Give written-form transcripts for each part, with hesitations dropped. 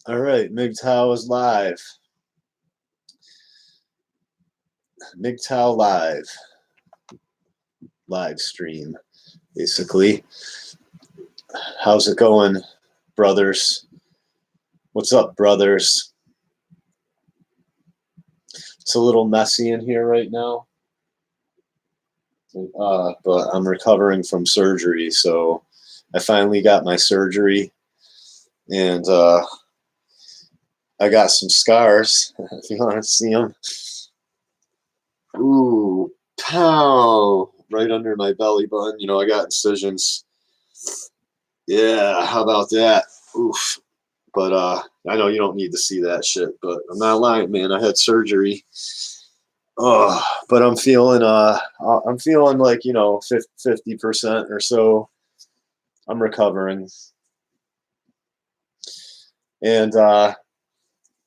All right, Mgtow is live. Mgtow live stream, basically. How's it going, brothers? What's up, brothers? It's a little messy in here right now, but I'm recovering from surgery, so I finally got my surgery, and I got some scars, if you want to see them. Ooh, pow! Right under my belly button. You know, I got incisions. Yeah, how about that? Oof. But I know you don't need to see that shit, but I'm not lying, man. I had surgery. Oh, but I'm feeling like, 50% or so. I'm recovering. And I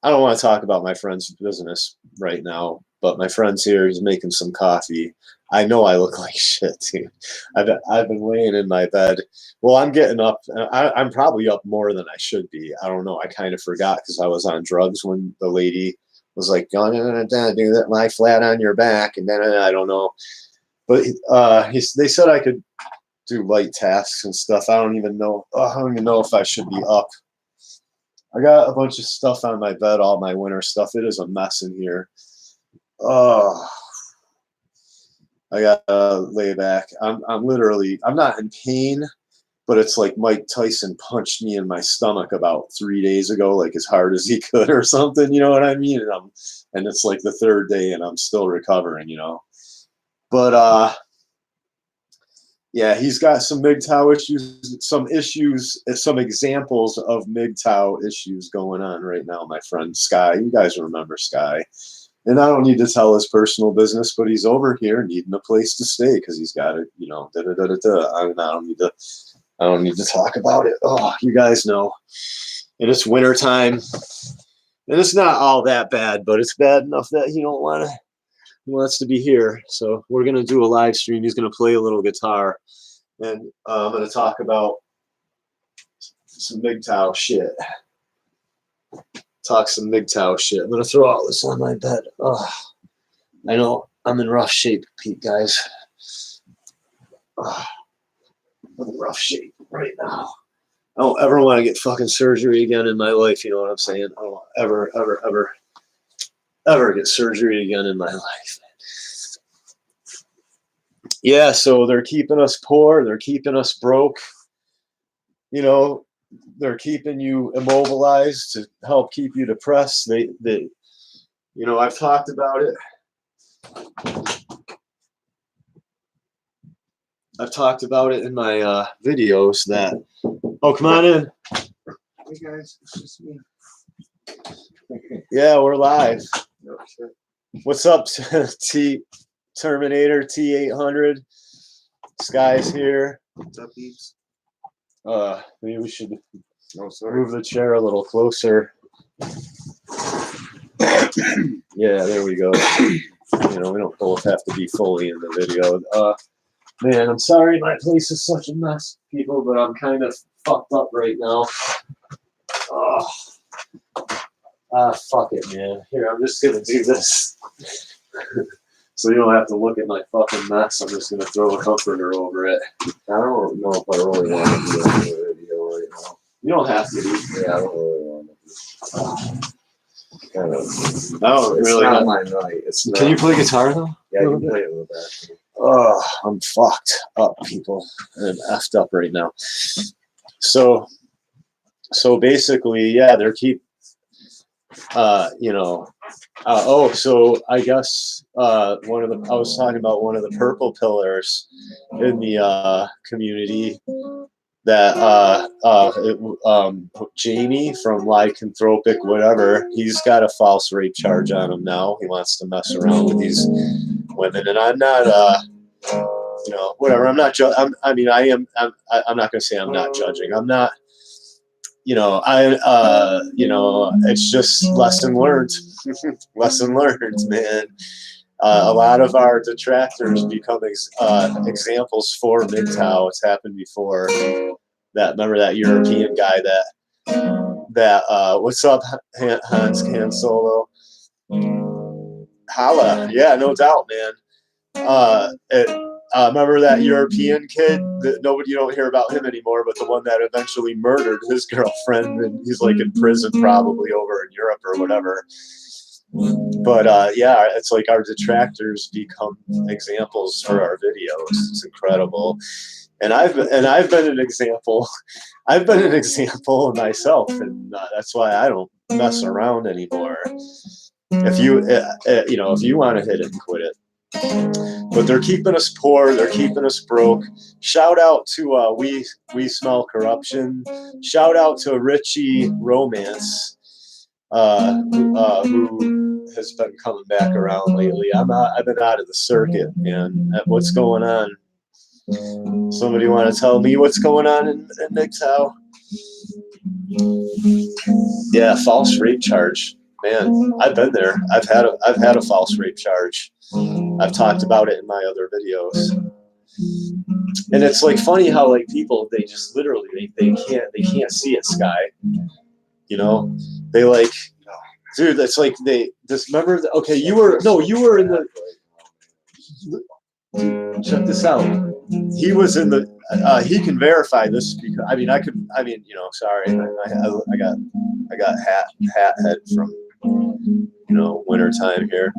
don't want to talk about my friend's business right now, but my friend's here. He's making some coffee. I know I look like shit, dude. I've been laying in my bed. Well, I'm getting up. I'm probably up more than I should be. I don't know. I kind of forgot because I was on drugs when the lady was like, "Do that, lie flat on your back," and then I don't know. But they said I could do light tasks and stuff. I don't even know. I don't even know if I should be up. I got a bunch of stuff on my bed, all my winter stuff. It is a mess in here. Oh, I got to lay back. I'm not in pain, but it's like Mike Tyson punched me in my stomach about 3 days ago, like as hard as he could or something. You know what I mean? And it's like the third day, and I'm still recovering. But yeah, he's got some Mgtow issues, some examples of Mgtow issues going on right now, my friend Sky. You guys remember Sky. And I don't need to tell his personal business, but he's over here needing a place to stay because he's got it, I don't need to talk about it. Oh, you guys know. And it's wintertime. And it's not all that bad, but it's bad enough that he wants to be here. So we're gonna do a live stream. He's gonna play a little guitar. And I'm going to talk about some Mgtow shit. Talk some Mgtow shit. I'm going to throw all this on my bed. Oh, I know I'm in rough shape, Pete, guys. Oh, I'm in rough shape right now. I don't ever want to get fucking surgery again in my life. You know what I'm saying? I don't ever get surgery again in my life. Yeah, so they're keeping us poor. They're keeping us broke. They're keeping you immobilized to help keep you depressed. I've talked about it. I've talked about it in my videos that. Oh, come on in. Hey guys, it's just me. Yeah, we're live. What's up, Terminator T800? Sky's here. What's up, peeps? Maybe we should move the chair a little closer. Yeah, there we go. We don't both have to be fully in the video. Man, I'm sorry my place is such a mess, people, but I'm kind of fucked up right now. Fuck it, man. Here, I'm just gonna do this. So you don't have to look at my fucking mess. I'm just gonna throw a comforter over it. I don't know if I really want to do a video right now. You don't have to. Yeah, I don't really want to. Kind of. It's not my night. Can you play guitar though? Yeah, you can play it with that. Oh, I'm fucked up, people. I'm effed up right now. So basically, yeah, they're so I guess I was talking about one of the purple pillars in the community that Jamie from Lycanthropic whatever, he's got a false rape charge on him now. He wants to mess around with these women, and I'm not whatever. I'm not I'm not gonna say I'm not judging. I'm not. It's just lesson learned. Lesson learned, man. A lot of our detractors become examples for Mgtow. It's happened before. Remember that European guy that what's up, Han Solo? Holla, yeah, no doubt, man. Remember that European kid that nobody, you don't hear about him anymore, but the one that eventually murdered his girlfriend, and he's like in prison probably over in Europe or whatever. But yeah, it's like our detractors become examples for our videos. It's incredible. And I've been an example. I've been an example myself, and that's why I don't mess around anymore. If you if you want to hit it, quit it. But they're keeping us poor. They're keeping us broke. Shout out to we smell corruption. Shout out to Richie Romance, who has been coming back around lately. I've been out of the circuit, man. What's going on? Somebody want to tell me what's going on in Mgtow? Yeah, false rape charge. Man, I've been there. I've had a false rape charge. I've talked about it in my other videos. And it's like funny how like people, they just literally they can't see it, Sky. You know? They like, dude, it's like they just remember okay, you were in the check this out. He was in the he can verify this because sorry, I got hat head from winter time here.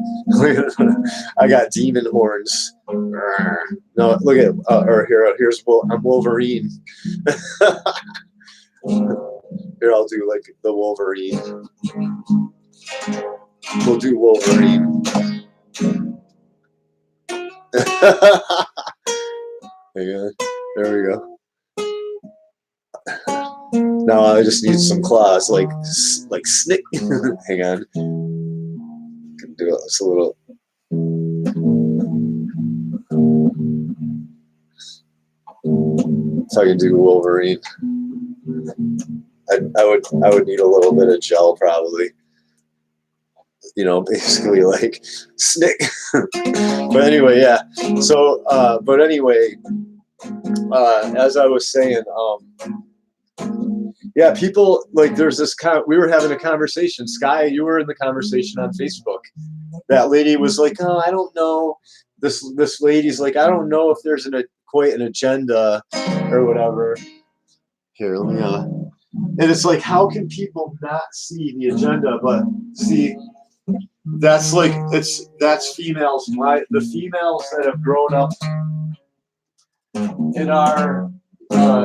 I got demon horns. No, look at here's I'm Wolverine. Here, I'll do like the Wolverine. We'll do Wolverine. There we go. Now I just need some claws, like snick. Hang on. Can do it. It's a little. So I can do Wolverine. I would need a little bit of gel probably. Basically like snick. But anyway, yeah. So, but anyway, as I was saying, yeah, people like there's this we were having a conversation. Sky, you were in the conversation on Facebook. That lady was like, "Oh, I don't know." This lady's like, "I don't know if there's quite an agenda or whatever." Here, let me. And it's like, how can people not see the agenda? But see, that's like that's females. The females that have grown up in our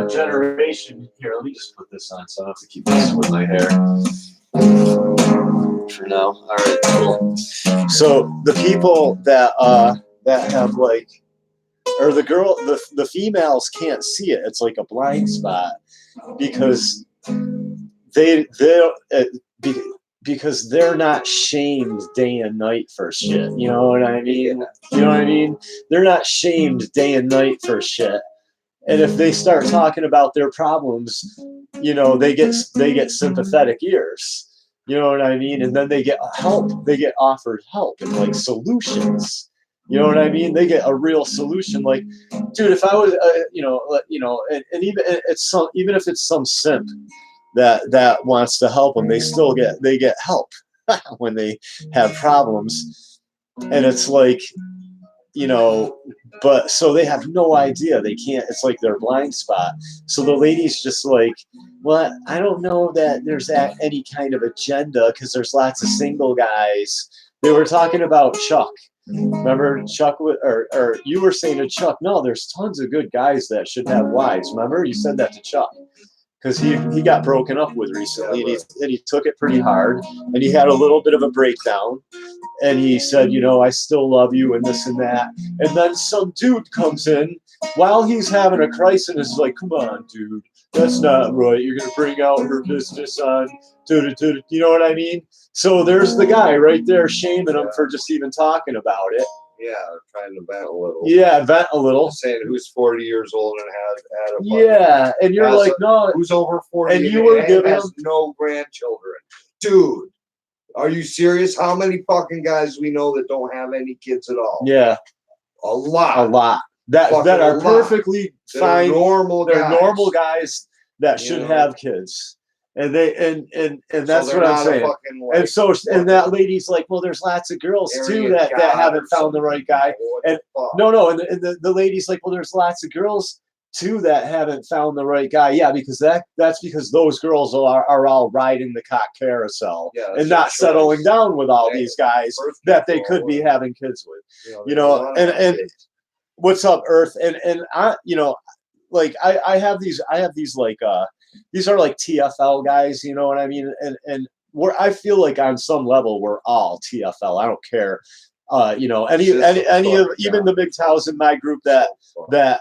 generation. Here, let me just put this on so I don't have to keep messing with my hair for now. All right, cool. So the people that have like, or the females can't see it. It's like a blind spot because because they're not shamed day and night for shit. You know what I mean? You know what I mean? They're not shamed day and night for shit. And if they start talking about their problems, they get sympathetic ears. You know what I mean? And then they get help. They get offered help and like solutions. You know what I mean? They get a real solution. Like, dude, if I was, and even if it's some simp that wants to help them, they get help when they have problems. And it's like, but so they have no idea. They can't, it's like their blind spot. So the lady's just like, well, I don't know that there's any kind of agenda because there's lots of single guys. They were talking about Chuck. Remember Chuck, or you were saying to Chuck, no, there's tons of good guys that should have wives. Remember you said that to Chuck because he got broken up with recently and he took it pretty hard and he had a little bit of a breakdown and he said, I still love you and this and that. And then some dude comes in while he's having a crisis and is like, come on, dude, that's not right. You're going to bring out her business on, you know what I mean? So there's the guy right there shaming him for just even talking about it. Yeah, trying to vent a little. Yeah, vent a little. Saying who's 40 years old and has had a yeah, and you're like, no, who's over 40 and you were giving has no grandchildren, dude. Are you serious? How many fucking guys we know that don't have any kids at all? Yeah, a lot. That are perfectly fine. Normal. They're normal guys that should have kids. And they and that's so what I'm not a saying. fucking, like, And so and that lady's like, well, there's lots of girls too Aryan that God haven't or found the right guy. What And the fuck? no, and the lady's like, well, there's lots of girls too that haven't found the right guy. Yeah, because that's because those girls are all riding the cock carousel Yeah, that's and their not choice. settling down with all They- these guys birth that they control could be and, having kids with. they You know, wanna have and kids. what's up, Earth? And I, you know, like I have these like these are like TFL guys, you know what I mean? And we're, I feel like on some level we're all TFL. I don't care. You know, any of even the Mgtows in my group that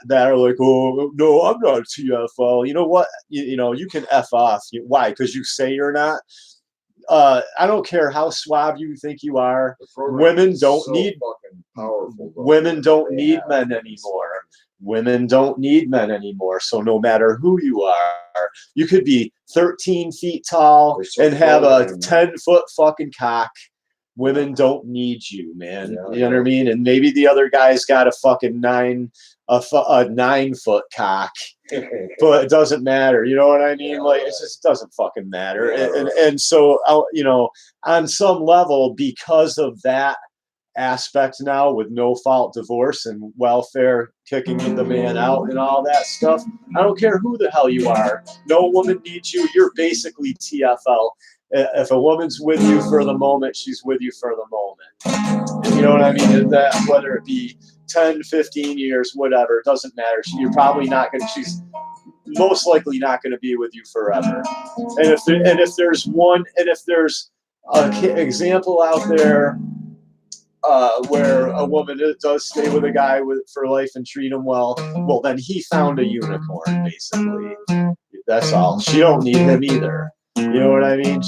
are like, oh no, I'm not a TFL. You know what? You know, you can F off. Why? Because you say you're not. I don't care how suave you think you are. Women don't need fucking powerful. Women don't need men anymore. Women don't need men anymore. So no matter who you are, you could be 13 feet tall and have a 10-foot fucking cock. Women don't need you, man. Yeah, you know what I mean? And maybe the other guy's got a fucking 9-foot cock, but it doesn't matter. You know what I mean? Yeah, like, it just doesn't fucking matter. Yeah, and so, you know, on some level, because of that aspect now with no fault divorce and welfare kicking the man out and all that stuff, I don't care who the hell you are. No woman needs you. You're basically TFL. If a woman's with you for the moment, she's with you for the moment. And you know what I mean? And that, whether it be 10, 15 years, whatever, it doesn't matter. You're probably not going to, she's most likely not going to be with you forever. And if there's an example out there where a woman does stay with a guy for life and treat him well, then he found a unicorn, basically. That's all. She don't need him either. You know what I mean?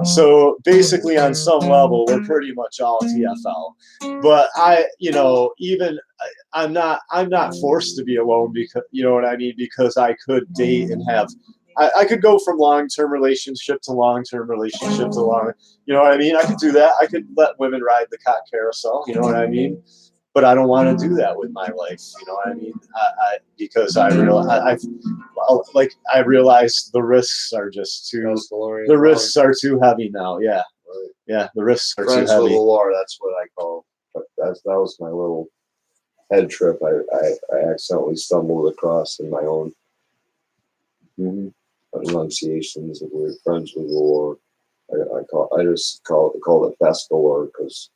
So basically, on some level, we're pretty much all TFL. But I'm not forced to be alone, because you know what I mean, because I could date and have. I could go from long-term relationship to long-term relationship to long. You know what I mean? I could do that. I could let women ride the cock carousel. You know what I mean? But I don't want to do that with my life. You know what I mean? Because I realize the risks are just too. The risks are too heavy now. Yeah, yeah. The risks are Friends too heavy. with the Lord, that's what I call. That was my little head trip. I accidentally stumbled across in my own enunciations of we're friends with the Lord. I just call it Festalor because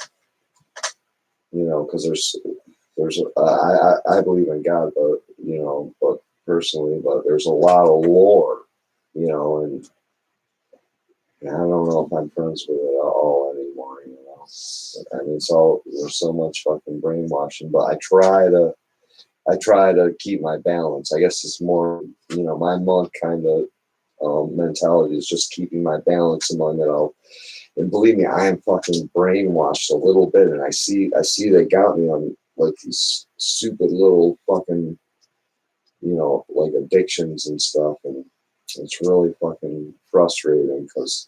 I believe in God, but personally, there's a lot of lore, and I don't know if I'm friends with it at all anymore. I mean, there's so much fucking brainwashing, but I try to keep my balance. I guess it's more, my monk kind of mentality is just keeping my balance among it all. And believe me, I am fucking brainwashed a little bit, and I see they got me on like these stupid little fucking, like addictions and stuff, and it's really fucking frustrating because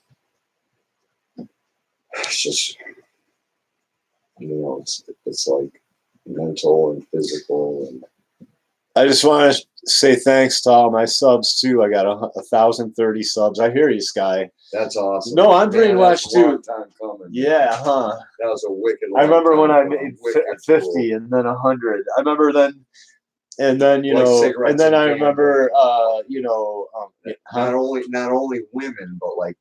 it's just, it's like mental and physical. And I just want to say thanks to all my subs too. I got 1,030 subs. I hear you, Sky. That's awesome. No, I'm brainwashed too. Time coming. Yeah, huh? That was a wicked. I remember when I made 50 and then 100. I remember then, and then and then I remember not only women, but like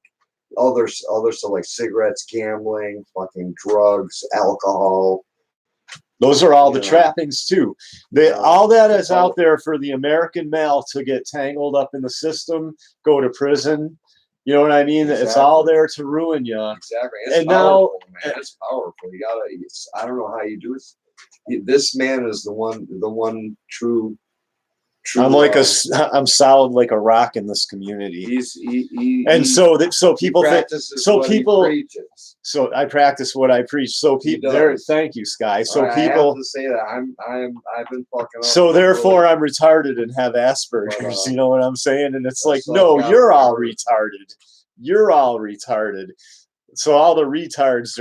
other stuff like cigarettes, gambling, fucking drugs, alcohol. Those are all the trappings too. All that is out there for the American male to get tangled up in the system, go to prison. You know what I mean? Exactly. It's all there to ruin you. Exactly. It's powerful, man. It's powerful. You gotta. I don't know how you do it. This man is the one true. I'm solid like a rock in this community. So people think so I practice what I preach. So people there, thank you, Sky. So people I have to say that I've been fucking up. So therefore I'm retarded and have Asperger's, you know what I'm saying? And it's like, no, you're all retarded. You're all retarded. so all the retards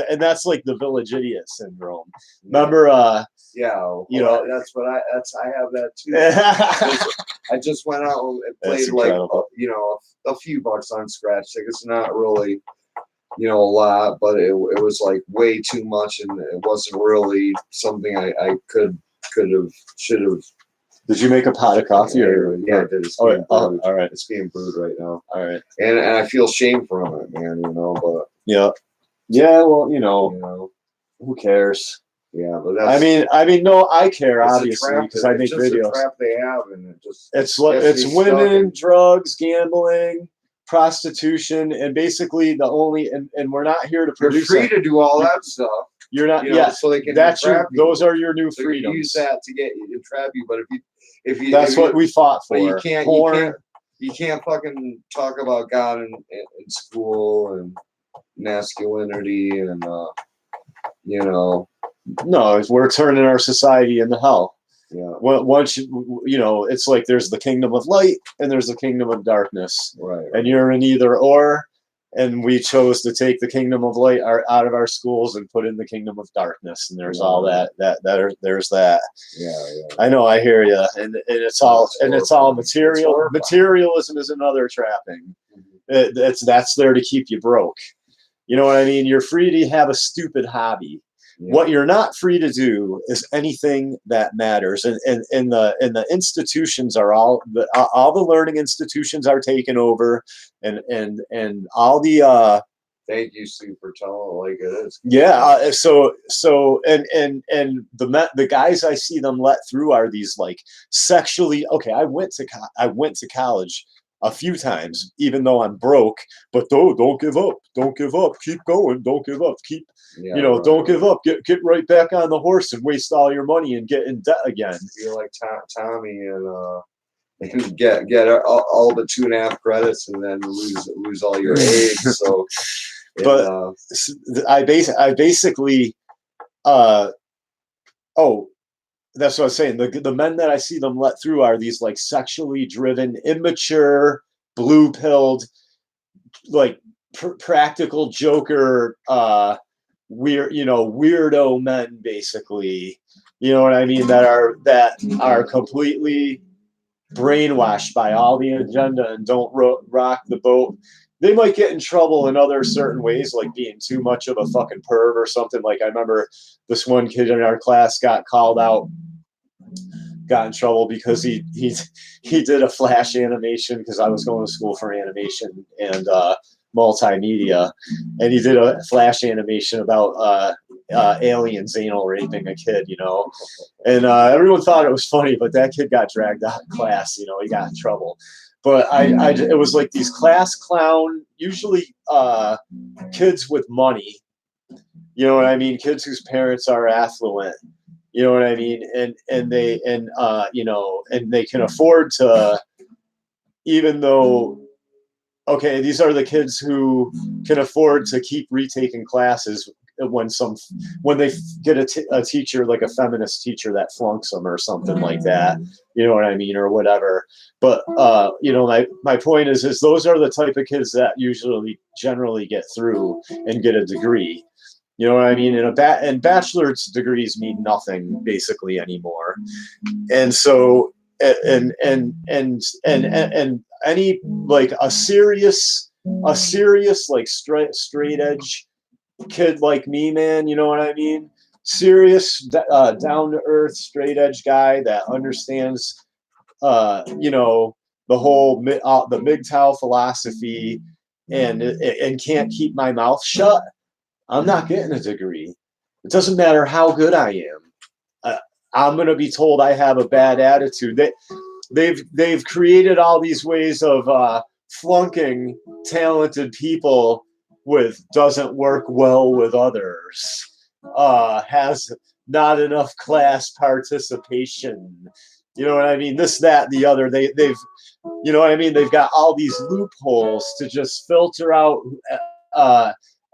and that's like the village idiot syndrome. Yeah. Remember, Yeah, you well, know, I have that too. that's I just went out and played incredible. a few bucks on scratch tickets, not really, a lot, but it was like way too much, and it wasn't really something I should have. Did you make a pot of coffee or? Yeah, I did. It's Oh, being brewed. all right. It's being brewed right now. All right. And I feel shame from it, man. But yeah. Well, who cares? Yeah, but that's. I mean, no, I care obviously because I make videos. It's a trap they have, and it's women, drugs, gambling, prostitution, and basically the only and we're not here to produce. You're free to do all that stuff. You're not, so they can. Those are your new freedoms. Use that to entrap you, but if you that's what we fought for. But you can't fucking talk about God in school and masculinity and No, we're turning our society into hell. Yeah. Once it's like there's the kingdom of light and there's the kingdom of darkness. Right. And you're in either or. And we chose to take the kingdom of light out of our schools and put in the kingdom of darkness. And there's all that. There's that. Yeah. I know. I hear you. And it's all material. Materialism is another trapping. Mm-hmm. That's there to keep you broke. You know what I mean? You're free to have a stupid hobby. Yeah. What you're not free to do is anything that matters. And the institutions are all the learning institutions are taken over, and all the thank you, Super. Tell it like it is. Yeah. So the guys I see them let through are these like sexually. Okay, I went to college a few times, even though I'm broke, but don't give up. Don't give up. Keep going. Don't give up. Don't give up. Get right back on the horse and waste all your money and get in debt again. You're like Tommy and get all the 2.5 credits and then lose all your A's. So, but I basically, that's what I was saying. The men that I see them let through are these like sexually driven, immature, blue-pilled, like practical joker, weirdo men, basically. You know what I mean? That are completely brainwashed by all the agenda and don't rock the boat. They might get in trouble in other certain ways, like being too much of a fucking perv or something. Like I remember this one kid in our class got in trouble because he did a flash animation, because I was going to school for animation and multimedia, and he did a flash animation about aliens anal raping a kid, and everyone thought it was funny, but that kid got dragged out of class. He got in trouble. But it was like these class clown, usually kids with money, you know what I mean? Kids whose parents are affluent, you know what I mean? And they can afford to, even though, okay, these are the kids who can afford to keep retaking classes when they get a teacher, like a feminist teacher that flunks them or something like that, you know what I mean, or whatever. But my point is those are the type of kids that generally get through and get a degree. You know what I mean? And bachelor's degrees mean nothing basically anymore. And so and any like a serious like straight edge kid like me, man, you know what I mean? Serious, down to earth, straight edge guy that understands, the whole the Mgtow philosophy, and can't keep my mouth shut. I'm not getting a degree. It doesn't matter how good I am. I'm gonna be told I have a bad attitude. They've created all these ways of flunking talented people with doesn't work well with others, has not enough class participation. You know what I mean? This, that, the other. They've you know what I mean? They've got all these loopholes to just filter out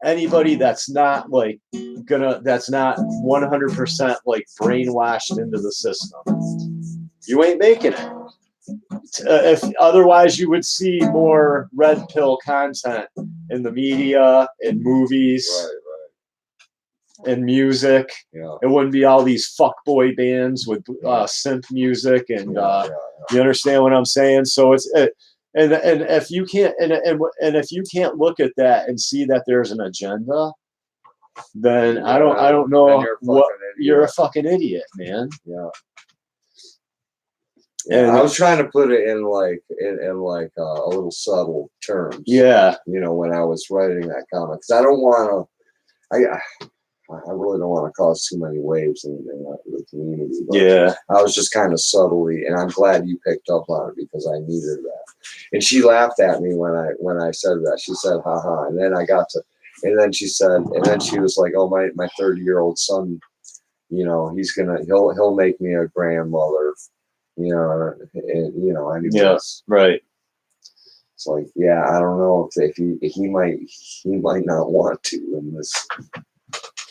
anybody that's not 100% like brainwashed into the system. You ain't making it. If otherwise, you would see more red pill content in the media, in movies, in music. Yeah. It wouldn't be all these fuckboy bands with synth music, and you understand what I'm saying. So it's and if you can't and if you can't look at that and see that there's an agenda, then I don't know what you're a fucking idiot, man. Yeah. Yeah, I was trying to put it in like a little subtle terms. Yeah. You know, when I was writing that comic, because I don't want to. I really don't want to cause too many waves in the community. But yeah. I was just kind of subtly, and I'm glad you picked up on it because I needed that. And she laughed at me when I said that. She said, "Haha," and then I got to, and then she said, and then she was like, "Oh, my 30-year-old son, you know, he'll make me a grandmother." You know, and, you know, I mean, yes, right. It's like, yeah, I don't know if he might not want to in this,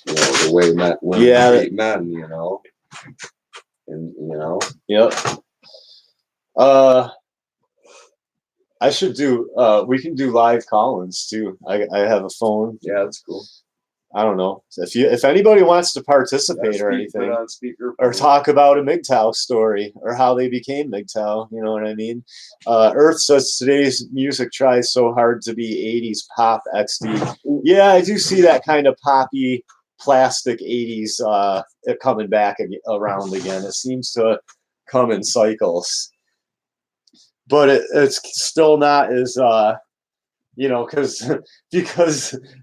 you know, the way women treat men, you know, and you know. Yep. I should do. We can do live call-ins too. I have a phone. Yeah, that's cool. I don't know if anybody wants to participate or anything, on speaker, or talk about a Mgtow story or how they became Mgtow. You know what I mean? Earth says today's music tries so hard to be 80s pop XD. Yeah, I do see that kind of poppy plastic 80s coming back around again. It seems to come in cycles, but it's still not as you know, because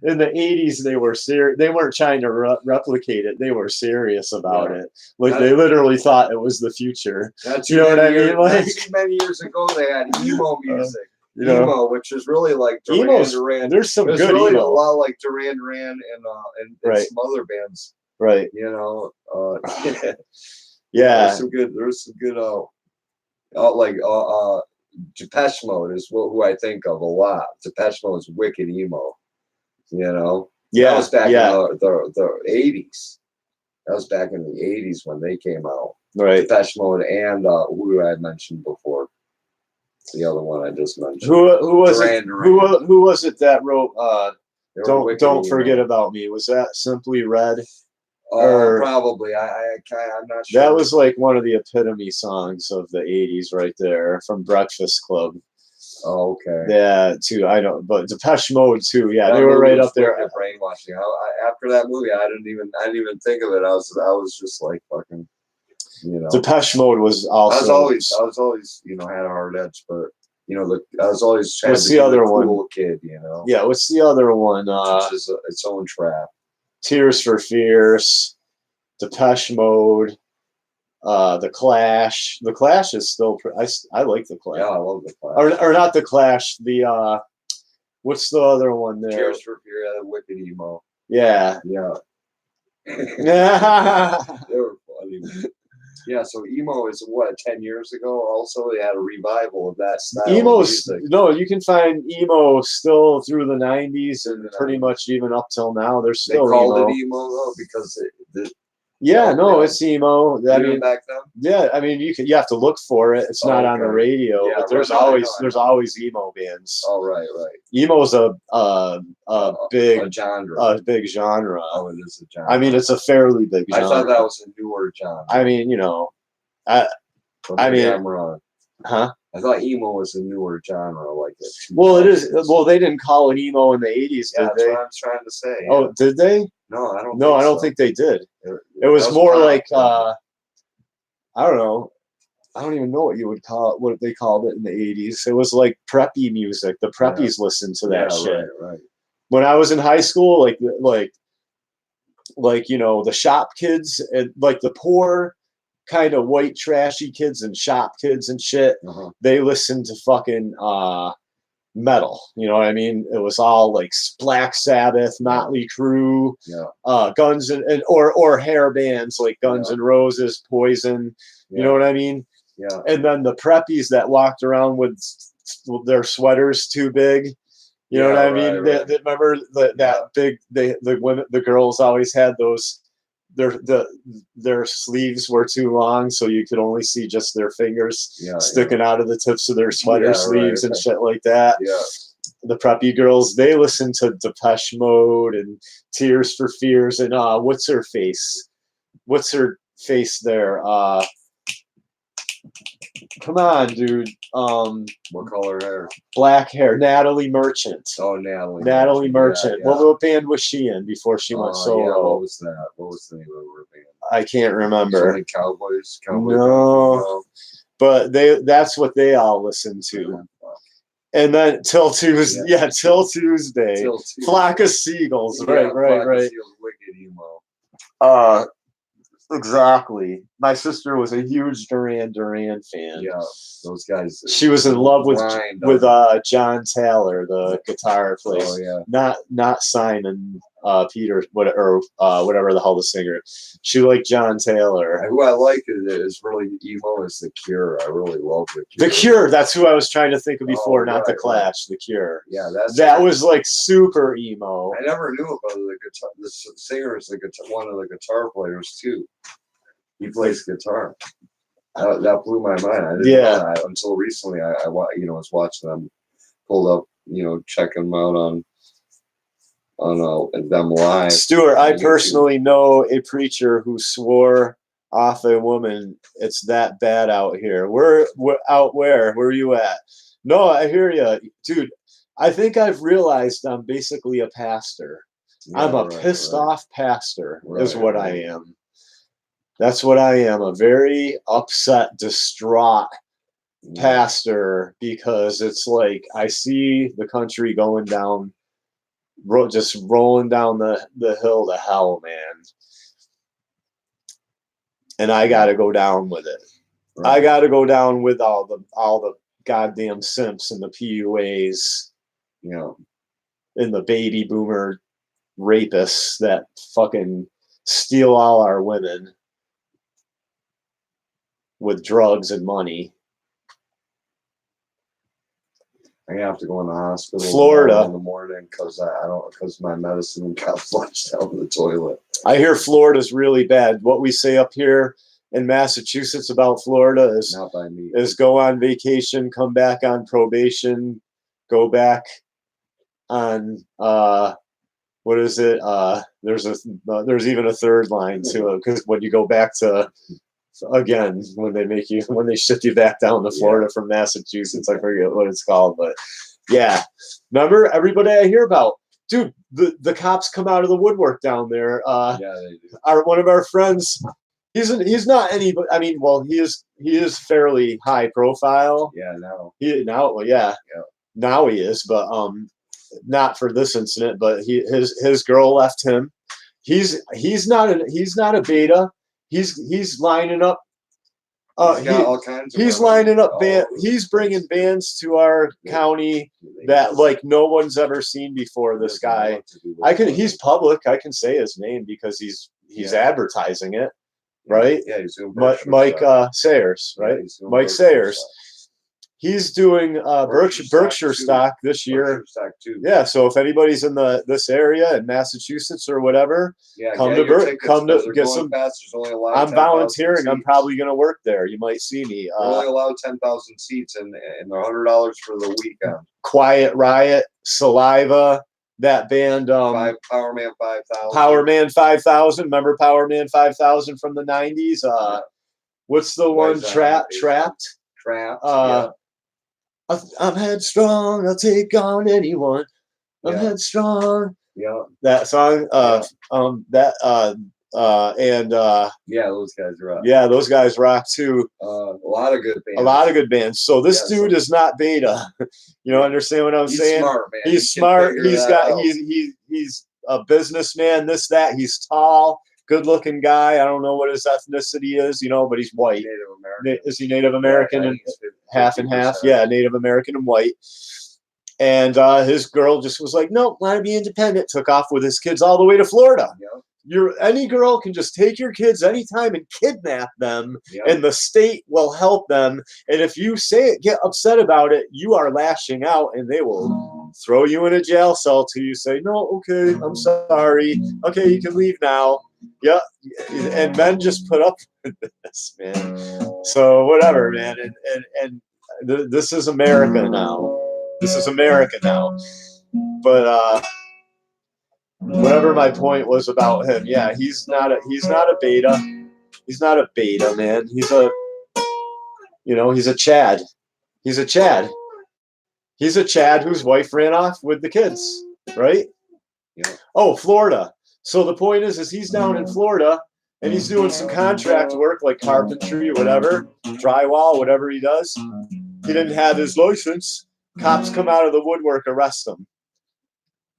in the 80s they were serious. They weren't trying to replicate it. They were serious about it. Like they literally thought it was the future. You know what I mean? Like many years ago, they had emo music. You know, emo, which is really like Duran. There's some good really emo. A lot like Duran and some other bands. Right. You know. Yeah. There's some good. Depeche Mode is who I think of a lot. Depeche Mode is wicked emo, you know. Yeah, that was back in the 80s. That was back in the 80s when they came out. Right. Depeche Mode and who I had mentioned before, the other one I just mentioned. Who was Duran, it? Duran. Who was it that wrote "Don't Forget emo. About Me"? Was that Simply Red? Probably. I'm not sure. That was like one of the epitome songs of the 80s right there from Breakfast Club. Oh, okay. Yeah, too. I don't, but Depeche Mode too. Yeah, they were right up there. Brainwashing. After that movie, I didn't even think of it. I was just like fucking, you know. Depeche Mode was also. I was always, you know, had a hard edge, but you know, I was always trying to be the other cool one? Kid, you know. Yeah, what's the other one? Which is its own trap. Tears for Fears, Depeche Mode, The Clash. The Clash is still. I like The Clash. Yeah, I love The Clash. Or not The Clash. The what's the other one there? Tears for Fears, wicked emo. Yeah. Yeah. They were funny. Yeah, so emo is what 10 years ago. Also, they had a revival of that style. No, you can find emo still through the 90s and pretty much even up till now. There's still they called it emo though because it's emo. I mean, back then. Yeah, I mean you have to look for it. It's not on the radio, but there's always emo bands. Oh right. Emo's a big genre. A big genre. Oh, it is a genre. I mean, it's a fairly big genre. I thought that was a newer genre. I mean, you know, I'm wrong. Huh? I thought emo was a newer genre, like it. Well, it is. Well, they didn't call it emo in the 80s, did they? That's what I'm trying to say. Oh, yeah. Did they? No, I don't. No, I don't think they did. It was more like I don't know. I don't even know what you would call it. What they called it in the 80s. It was like preppy music. The preppies listened to that shit. Right. When I was in high school, like you know, the shop kids and like the poor kind of white trashy kids and shop kids and shit, they listened to fucking metal. You know what I mean? It was all like Black Sabbath, Motley Crue, Guns or hair bands like Guns N' Roses, Poison. You know what I mean? Yeah. And then the preppies that walked around with their sweaters too big. You know what I mean? Right. Remember that big? The girls always had those. Their sleeves were too long, so you could only see just their fingers sticking out of the tips of their sweater sleeves and shit like that. Yeah. the preppy girls, they listen to Depeche Mode and Tears for Fears and what's her face? What's her face there? Come on, dude. What color hair? Black hair. Natalie Merchant. Oh, Natalie. Natalie Merchant. Yeah, yeah. What band was she in before she went solo? Yeah, what was that? What was the name of her band? I can't remember. Something Cowboys. No. But that's what they all listen to. And then till Tuesday. Yeah, till Tuesday. Flock of Seagulls. Yeah, Right. Wicked emo. Exactly. My sister was a huge Duran fan. Yeah, those guys. She was in love with John Taylor, the guitar player. Oh yeah. Not Simon Peter, whatever the hell the singer. She liked John Taylor. Who I like is really emo is The Cure. I really love The Cure. The Cure. That's who I was trying to think of before, not The Clash. The Cure. Yeah, that was like super emo. I never knew about the guitar. The singer is one of the guitar players too. He plays guitar. That blew my mind. I didn't know that until recently. I was watching them, pulled up, checking them out on them live. Stuart, I personally know a preacher who swore off a woman. It's that bad out here. We're out where? Where are you at? No, I hear you, dude. I think I've realized I'm basically a pastor. Yeah, I'm a pissed off pastor, is what I am. That's what I am, a very upset, distraught pastor, because it's like I see the country going down, just rolling down the hill to hell, man. And I got to go down with it. Right. I got to go down with all the goddamn simps and the PUAs, and the baby boomer rapists that fucking steal all our women with drugs and money. I'm gonna have to go in the hospital, Florida, in the morning because my medicine got flushed down the toilet. I hear Florida's really bad. What we say up here in Massachusetts about Florida is not by me. Is go on vacation, come back on probation, go back on what is it? There's even a third line to it, because when you go back to again, when they shift you back down to Florida from Massachusetts, I forget what it's called, but yeah. Remember everybody I hear about, dude, the cops come out of the woodwork down there. Yeah, they do. One of our friends, he's not any, but I mean, well, he is fairly high profile. Yeah, now. Now he is, but not for this incident, but his girl left him. He's not a beta. He's lining up. He's lining up. He's bringing bands to our county that like no one's ever seen before. This guy, he's public. I can say his name because he's advertising it, right? Yeah, he's doing Mike Sayers, right? Mike Sayers. He's doing Berkshire stock this year. Stock too. Yeah, so if anybody's in this area in Massachusetts or whatever, come to get some. I'm volunteering. I'm probably going to work there. You might see me. We're only allowed 10,000 seats, and they're $100 for the weekend. Quiet Riot, Saliva, that band. Power Man 5000. Power Man 5000. Remember Power Man 5000 from the 90s? What's the one? Trapped. Yeah. I'm headstrong. I'll take on anyone. I'm headstrong. Yeah. That song. Those guys rock. Yeah, those guys rock too. A lot of good bands. So this dude is not beta. Understand what I'm saying? Smart, man. He's smart. He's a businessman. This, that. He's tall. Good-looking guy. I don't know what his ethnicity is, but he's white. Native American. Is he Native American and half and half? Yeah, Native American and white. And his girl just was like, "Nope, want to be independent." Took off with his kids all the way to Florida. Yeah. Any girl can just take your kids anytime and kidnap them, and the state will help them. And if you get upset about it, you are lashing out, and they will throw you in a jail cell till you say, "No, okay, I'm sorry. Okay, you can leave now." Yeah, and men just put up with this, man. So whatever, man. And this is America now. This is America now. But whatever my point was about him, yeah, he's not a beta. He's not a beta, man. He's a Chad. He's a Chad. He's a Chad whose wife ran off with the kids, right? Yeah. Oh, Florida. So the point is he's down in Florida and he's doing some contract work like carpentry or whatever, drywall, whatever he does. He didn't have his license. Cops come out of the woodwork, arrest him.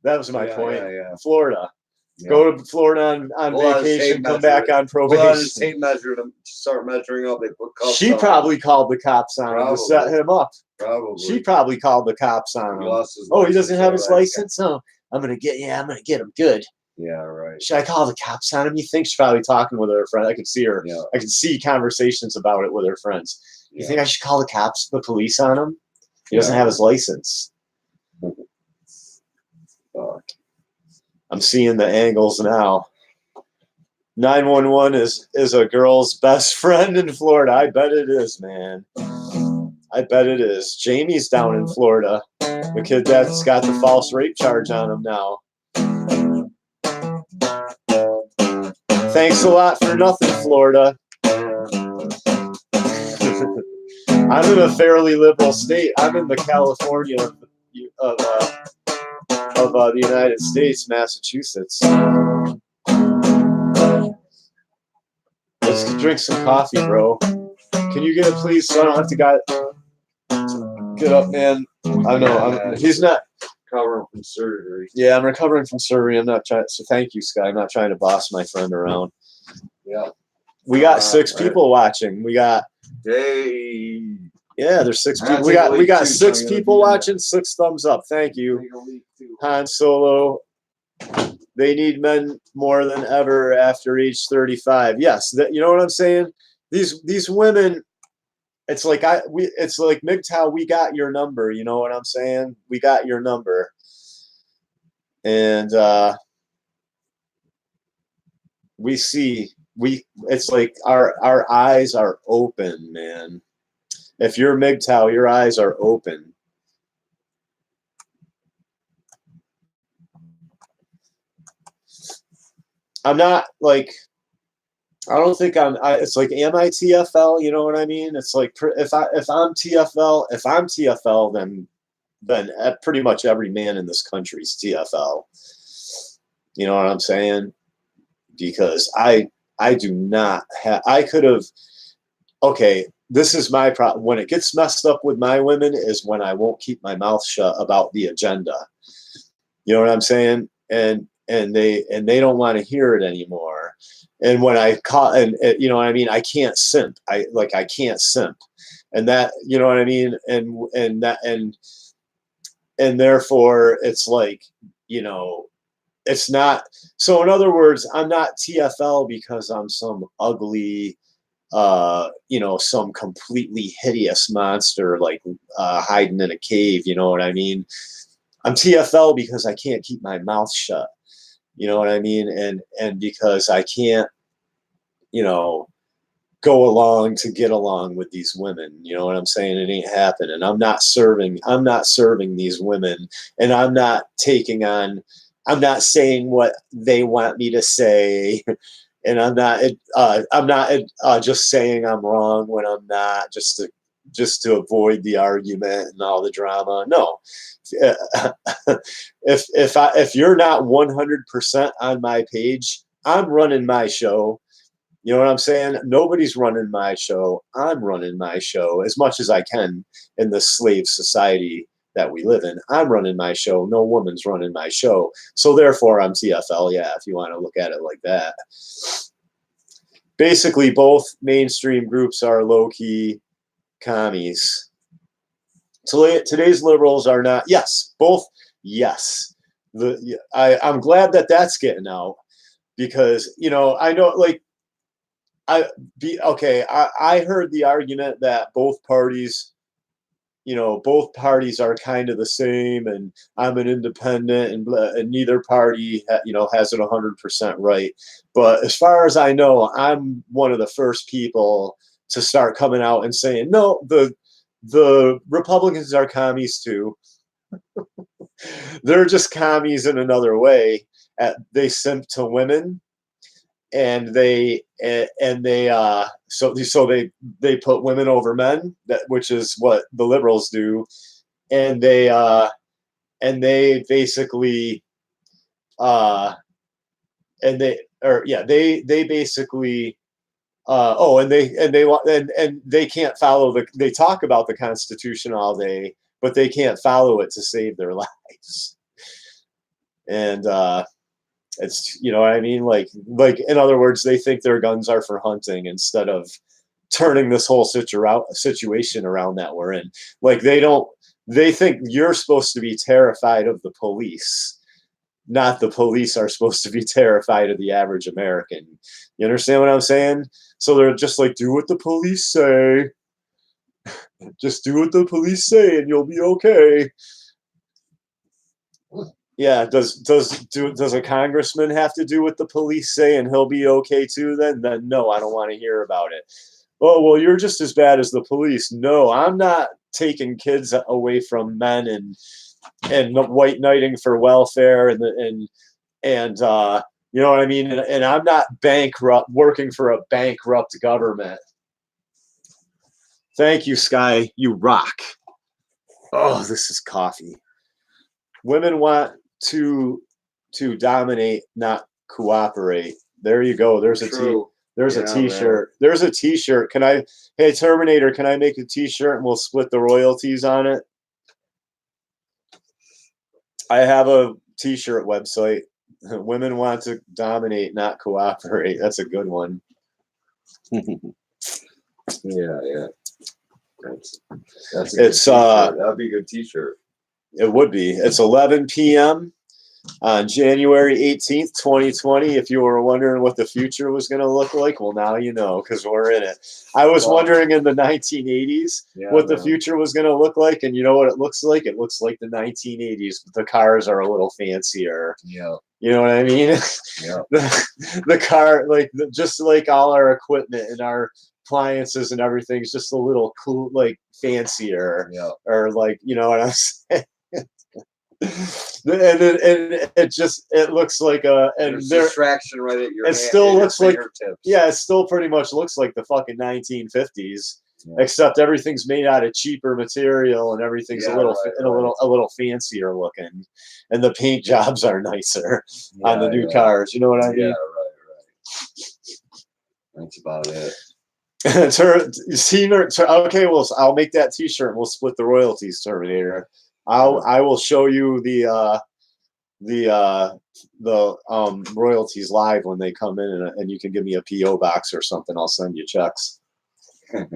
That was my point. Yeah. Florida. Yeah. Go to Florida on vacation, come back on probation. Well, his tape measure to start measuring up. They put cuffs She on probably called the cops on him to set him up. Probably. She probably called the cops on him. He doesn't have his license? Oh, I'm gonna get him good. Yeah, right. Should I call the cops on him? You think she's probably talking with her friend? I could see her. Yeah. I could see conversations about it with her friends. You think I should call the police on him? He doesn't have his license. I'm seeing the angles now. 911 is a girl's best friend in Florida. I bet it is, man. I bet it is. Jamie's down in Florida. The kid that's got the false rape charge on him now. Thanks a lot for nothing, Florida. I'm in a fairly liberal state. I'm in the California of the United States, Massachusetts. Let's drink some coffee, bro. Can you get it, please, so I don't have to get up, man? I know. He's not recovering from surgery. Yeah, I'm recovering from surgery. I'm not trying. So thank you, Sky. I'm not trying to boss my friend around. Yeah. We got 6 people watching. We got. Hey. Yeah, there's 6 people. We got 6 people watching. 6 thumbs up. Thank you, Han Solo. They need men more than ever after age 35. Yes, you know what I'm saying. These women. It's like Mgtow, we got your number. You know what I'm saying? We got your number. And we see it's like our eyes are open, man. If you're Mgtow, your eyes are open. I'm not like, I don't think it's like, am I TFL? You know what I mean? It's like, if I'm TFL, then pretty much every man in this country is TFL. You know what I'm saying? Because I do not have, I could have, okay, this is my problem. When it gets messed up with my women is when I won't keep my mouth shut about the agenda. You know what I'm saying? And they don't want to hear it anymore. And when I call, and you know what I mean, I can't simp. I can't simp, and that, you know what I mean, and therefore it's like, you know, it's not. So in other words, I'm not TFL because I'm some ugly, you know, some completely hideous monster like hiding in a cave. You know what I mean? I'm TFL because I can't keep my mouth shut. You know what I mean? And because I can't, you know, go along to get along with these women. You know what I'm saying? It ain't happening. I'm not serving these women, and I'm not saying what they want me to say. And I'm not just saying I'm wrong when I'm not, just to avoid the argument and all the drama. No. If you're not 100% on my page, I'm running my show. You know what I'm saying? Nobody's running my show. I'm running my show as much as I can in the slave society that we live in. I'm running my show. No woman's running my show. So therefore, I'm TFL. Yeah, if you want to look at it like that. Basically, both mainstream groups are low-key commies. So today's liberals are not. Yes, both. Yes. I'm glad that that's getting out, because, you know, I know, like, I heard the argument that both parties are kind of the same, and I'm an independent, and neither party has it 100% right. But as far as I know, I'm one of the first people to start coming out and saying, no, the Republicans are commies too. They're just commies in another way. They simp to women, and they put women over men, which is what the liberals do, and they basically and they or yeah they basically and they can't follow they talk about the Constitution all day, but they can't follow it to save their lives. And it's, you know what I mean, like in other words, they think their guns are for hunting instead of turning this whole situation around that we're in. Like they think you're supposed to be terrified of the police, not the police are supposed to be terrified of the average American. You understand what I'm saying? So they're just like, do what the police say. Just do what the police say and you'll be okay. Yeah, does a congressman have to do what the police say and he'll be okay too? Then no, I don't want to hear about it. Oh, well, you're just as bad as the police. No, I'm not taking kids away from men and white knighting for welfare and you know what I mean? And I'm not working for a bankrupt government. Thank you, Sky. You rock. Oh, this is coffee. Women want to dominate, not cooperate. There you go. There's a t-shirt. Man. There's a t-shirt. Hey Terminator, can I make a t-shirt and we'll split the royalties on it? I have a t-shirt website. Women want to dominate, not cooperate. That's a good one. Yeah. That'd be a good t-shirt. It would be. It's 11 p.m. on January 18th, 2020. If you were wondering what the future was going to look like, well, now you know, because we're in it. I was wondering in the 1980s what the future was going to look like, and you know what it looks like? It looks like the 1980s, but the cars are a little fancier. Yeah. You know what I mean? Yeah. the car, just like all our equipment and our appliances and everything's just a little cool, like fancier. Yeah. Or like, you know what I'm saying? and it looks like there's distraction right at your it still looks like fingertips. Yeah, it still pretty much looks like the fucking 1950s. Yeah. Except everything's made out of cheaper material and everything's a little fancier looking, and the paint jobs are nicer on the new cars. You know what I mean? Yeah, right. That's about it. Okay, well, I'll make that t-shirt and we'll split the royalties, Terminator. I will show you the royalties live when they come in, and you can give me a PO box or something. I'll send you checks. We'll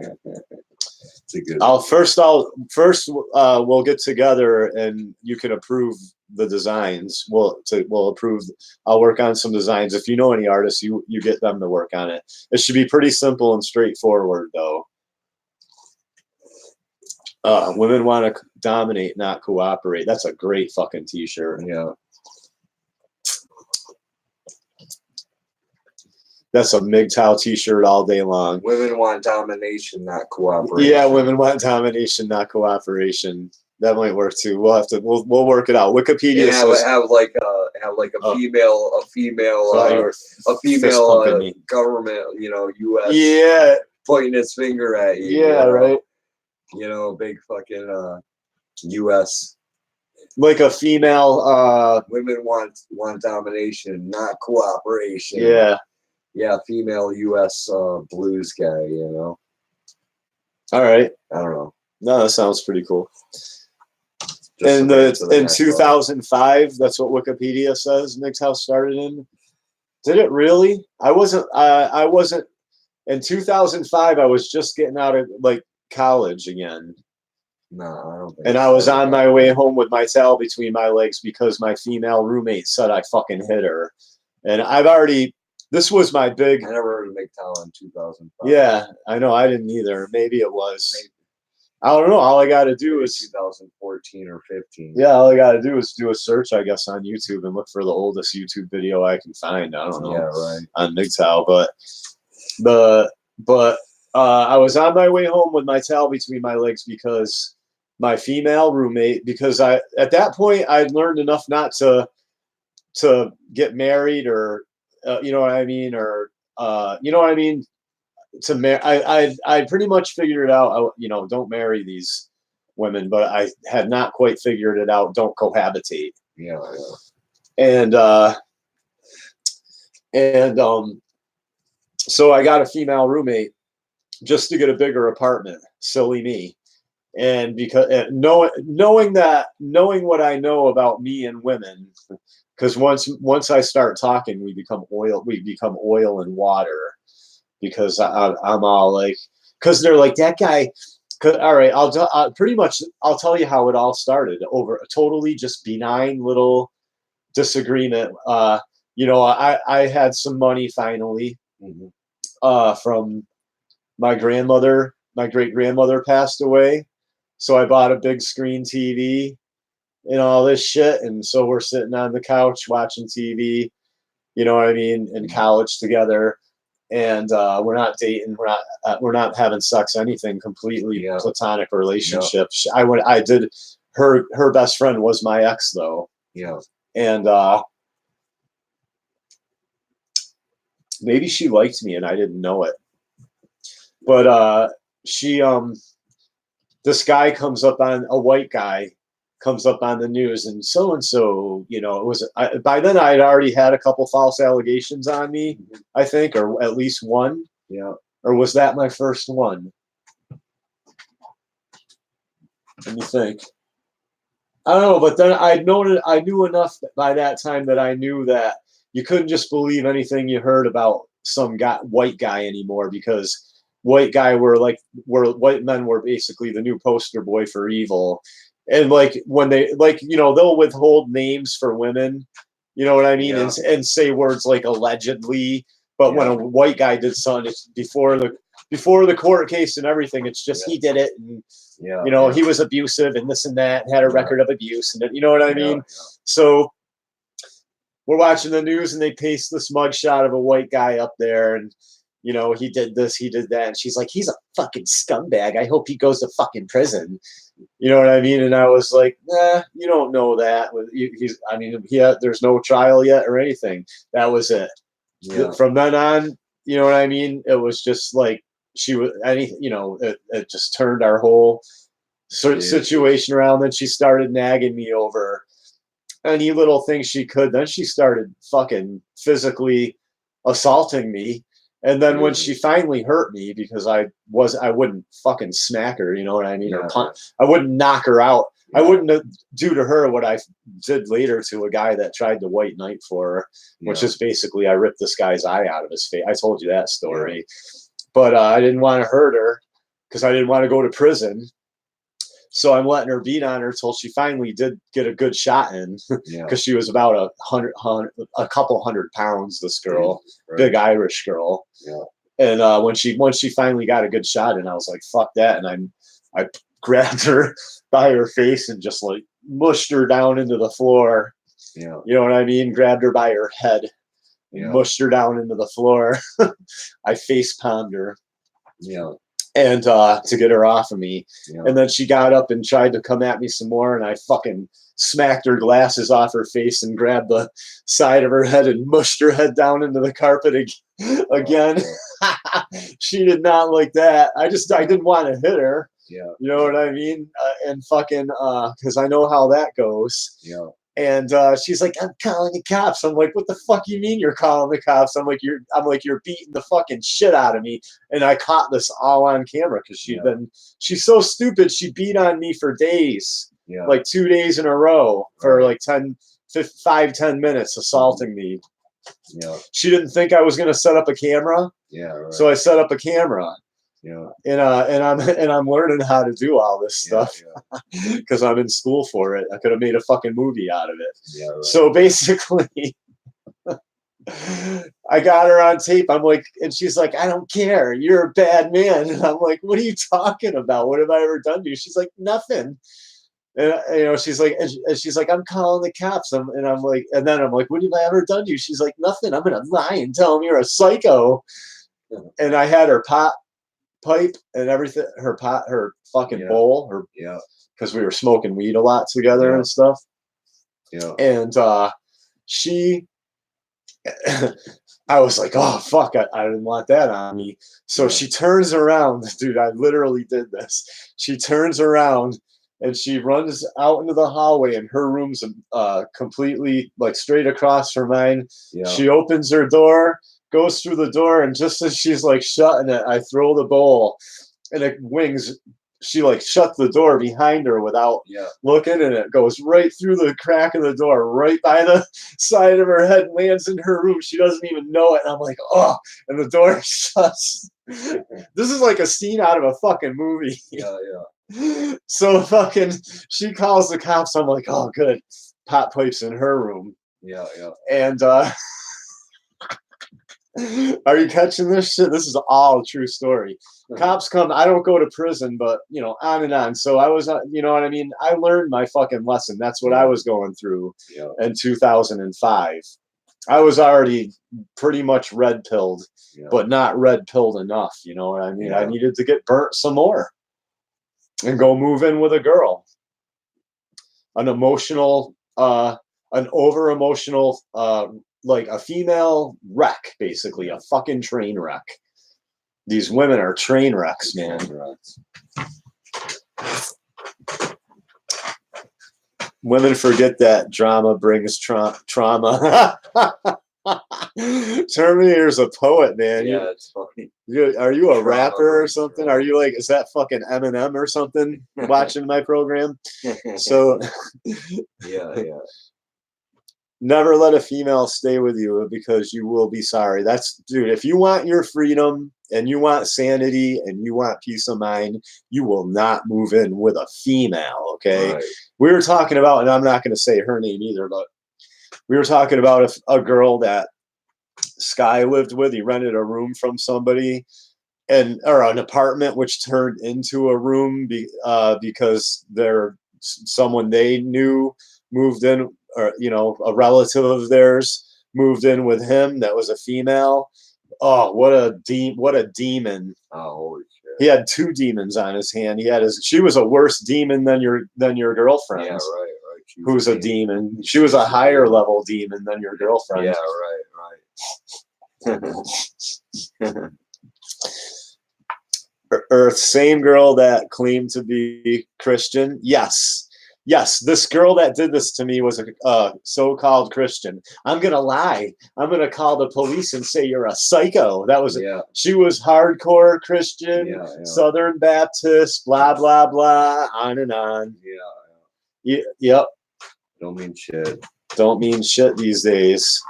get together and you can approve the designs. We'll approve. I'll work on some designs. If you know any artists, you get them to work on it. It should be pretty simple and straightforward, though. Women want to dominate, not cooperate. That's a great fucking t-shirt. Yeah. That's a Mgtow t-shirt all day long. Women want domination, not cooperation. Yeah, women want domination, not cooperation. That might work too. We'll work it out. Wikipedia says have like a female government, U.S. Yeah, pointing its finger at you. Yeah, right. Big fucking U.S. Like a female. Women want domination, not cooperation. Yeah. Yeah, female U.S. blues guy. All right. I don't know. No, that sounds pretty cool. In 2005, that's what Wikipedia says Mgtow started in. Did it really? I wasn't in 2005. I was just getting out of college again. No, I don't think. And I was on my way home with my tail between my legs because my female roommate said I fucking hit her. And this was my big. I never heard of Mgtow in 2005. Yeah, I know. I didn't either. Maybe it was. Maybe. I don't know. All I got to do is 2014 or 15. Yeah, all I got to do is do a search, I guess, on YouTube and look for the oldest YouTube video I can find. I don't know. Yeah, right. On Mgtow, but I was on my way home with my towel between my legs because my female roommate, because I at that point I'd learned enough not to get married, or you know what I mean, or you know what I mean, to marry. I pretty much figured it out. You know, don't marry these women, but I had not quite figured it out. Don't cohabitate. Yeah, yeah. And so I got a female roommate just to get a bigger apartment. Silly me. And because knowing what I know about me and women, because once I start talking, we become oil and water. Because I'm all like, because they're like that guy. All right, pretty much I'll tell you how it all started over a totally just benign little disagreement. You know, I had some money finally, from my grandmother. My great grandmother passed away, so I bought a big screen TV and all this shit. And so we're sitting on the couch watching TV. You know what I mean? In college together, and we're not dating. We're not having sex. Anything. Completely platonic relationship. Yeah. I did. Her best friend was my ex though. Yeah. And maybe she liked me and I didn't know it. But she this guy comes up on a white guy comes up on the news, and so, you know, it was by then I had already had a couple false allegations on me, I think, or at least one. Yeah. Or was that my first one? Let me think. I don't know, but then I knew enough by that time that I knew that you couldn't just believe anything you heard about some white guy anymore, because white men were basically the new poster boy for evil. And like when they, like, you know, they'll withhold names for women, you know what I mean, and say words like allegedly. But when a white guy did something, it's before the court case and everything, it's just he did it, and you know he was abusive and this and that, and had a record of abuse, and you know what I mean. So we're watching the news and they paste this mugshot of a white guy up there, and you know, he did this, he did that, and she's like, he's a fucking scumbag. I hope he goes to fucking prison. You know what I mean? And I was like, nah, you don't know that. There's no trial yet or anything. That was it. Yeah. From then on, you know what I mean? It was just like it just turned our whole situation around. Then she started nagging me over any little thing she could. Then she started fucking physically assaulting me. And then when she finally hurt me, because I wouldn't fucking smack her, you know what I mean? Or I wouldn't knock her out. I wouldn't do to her what I did later to a guy that tried to white knight for her, which is basically I ripped this guy's eye out of his face. I told you that story. But I didn't want to hurt her because I didn't want to go to prison. So I'm letting her beat on her till she finally did get a good shot in, because she was about a couple hundred pounds. This girl, big Irish girl, and once she finally got a good shot in, I was like, "Fuck that!" And I grabbed her by her face and just like mushed her down into the floor. You know what I mean? Grabbed her by her head and mushed her down into the floor. I face palmed her. And to get her off of me. And then she got up and tried to come at me some more, and I fucking smacked her glasses off her face and grabbed the side of her head and mushed her head down into the carpet again. She did not like that. I didn't want to hit her. You know what I mean? And fucking, because I know how that goes. And she's like, I'm calling the cops. I'm like, what the fuck you mean you're calling the cops? I'm like, you're beating the fucking shit out of me. And I caught this all on camera because she's so stupid. She beat on me for days, like 2 days in a row for like 10 minutes, assaulting me. She didn't think I was going to set up a camera. So I set up a camera. And I'm learning how to do all this stuff because I'm in school for it. I could have made a fucking movie out of it. So basically, I got her on tape. I'm like, and she's like, I don't care. You're a bad man. And I'm like, what are you talking about? What have I ever done to you? She's like, nothing. And you know, she's like, I'm calling the cops. And I'm like, and then I'm like, what have I ever done to you? She's like, nothing. I'm gonna lie and tell them you're a psycho. And I had her pop pipe and everything, her fucking bowl, her Yeah. because we were smoking weed a lot together and stuff. Yeah. And she, I was like, oh fuck, I didn't want that on me. So she turns around, dude. I literally did this. She turns around and she runs out into the hallway, and her room's completely like straight across from mine. Yeah. She opens her door, goes through the door, and just as she's like shutting it, I throw the bowl, and it wings. She like shut the door behind her without looking, and it goes right through the crack of the door, right by the side of her head, lands in her room. She doesn't even know it. And I'm like, oh, and the door shuts. This is like a scene out of a fucking movie. Yeah. So fucking, she calls the cops. I'm like, oh, good. Pot pipes in her room. Yeah. And are you catching this shit? This is all a true story. Cops come. I don't go to prison, but you know, on and on. So I was, you know what I mean? I learned my fucking lesson. That's what I was going through in 2005. I was already pretty much red pilled, but not red pilled enough. You know what I mean? I needed to get burnt some more and go move in with a girl. An emotional, an over emotional, like a female wreck, basically a fucking train wreck. These women are train wrecks, man. Women forget that drama brings trauma. Terminator's a poet, man. Yeah, it's funny. Are you a rapper or something? Are you like, is that fucking Eminem or something watching my program? So, yeah. Never let a female stay with you because you will be sorry. That's, dude, if you want your freedom and you want sanity and you want peace of mind, you will not move in with a female, okay? Right. We were talking about, and I'm not going to say her name either, but we were talking about a girl that Sky lived with. He rented a room from somebody, or an apartment, which turned into a room because someone they knew moved in, or you know, a relative of theirs moved in with him that was a female. Oh, what a demon! Oh, holy shit. He had two demons on his hand. She was a worse demon than your girlfriend. Yeah, right. Who's a demon? She was a higher level demon than your girlfriend. Yeah, right. Earth, same girl that claimed to be Christian. Yes, this girl that did this to me was a so-called Christian. I'm gonna lie. I'm gonna call the police and say you're a psycho. She was hardcore Christian, Southern Baptist, blah blah blah, on and on. Yep. Don't mean shit. Don't mean shit these days.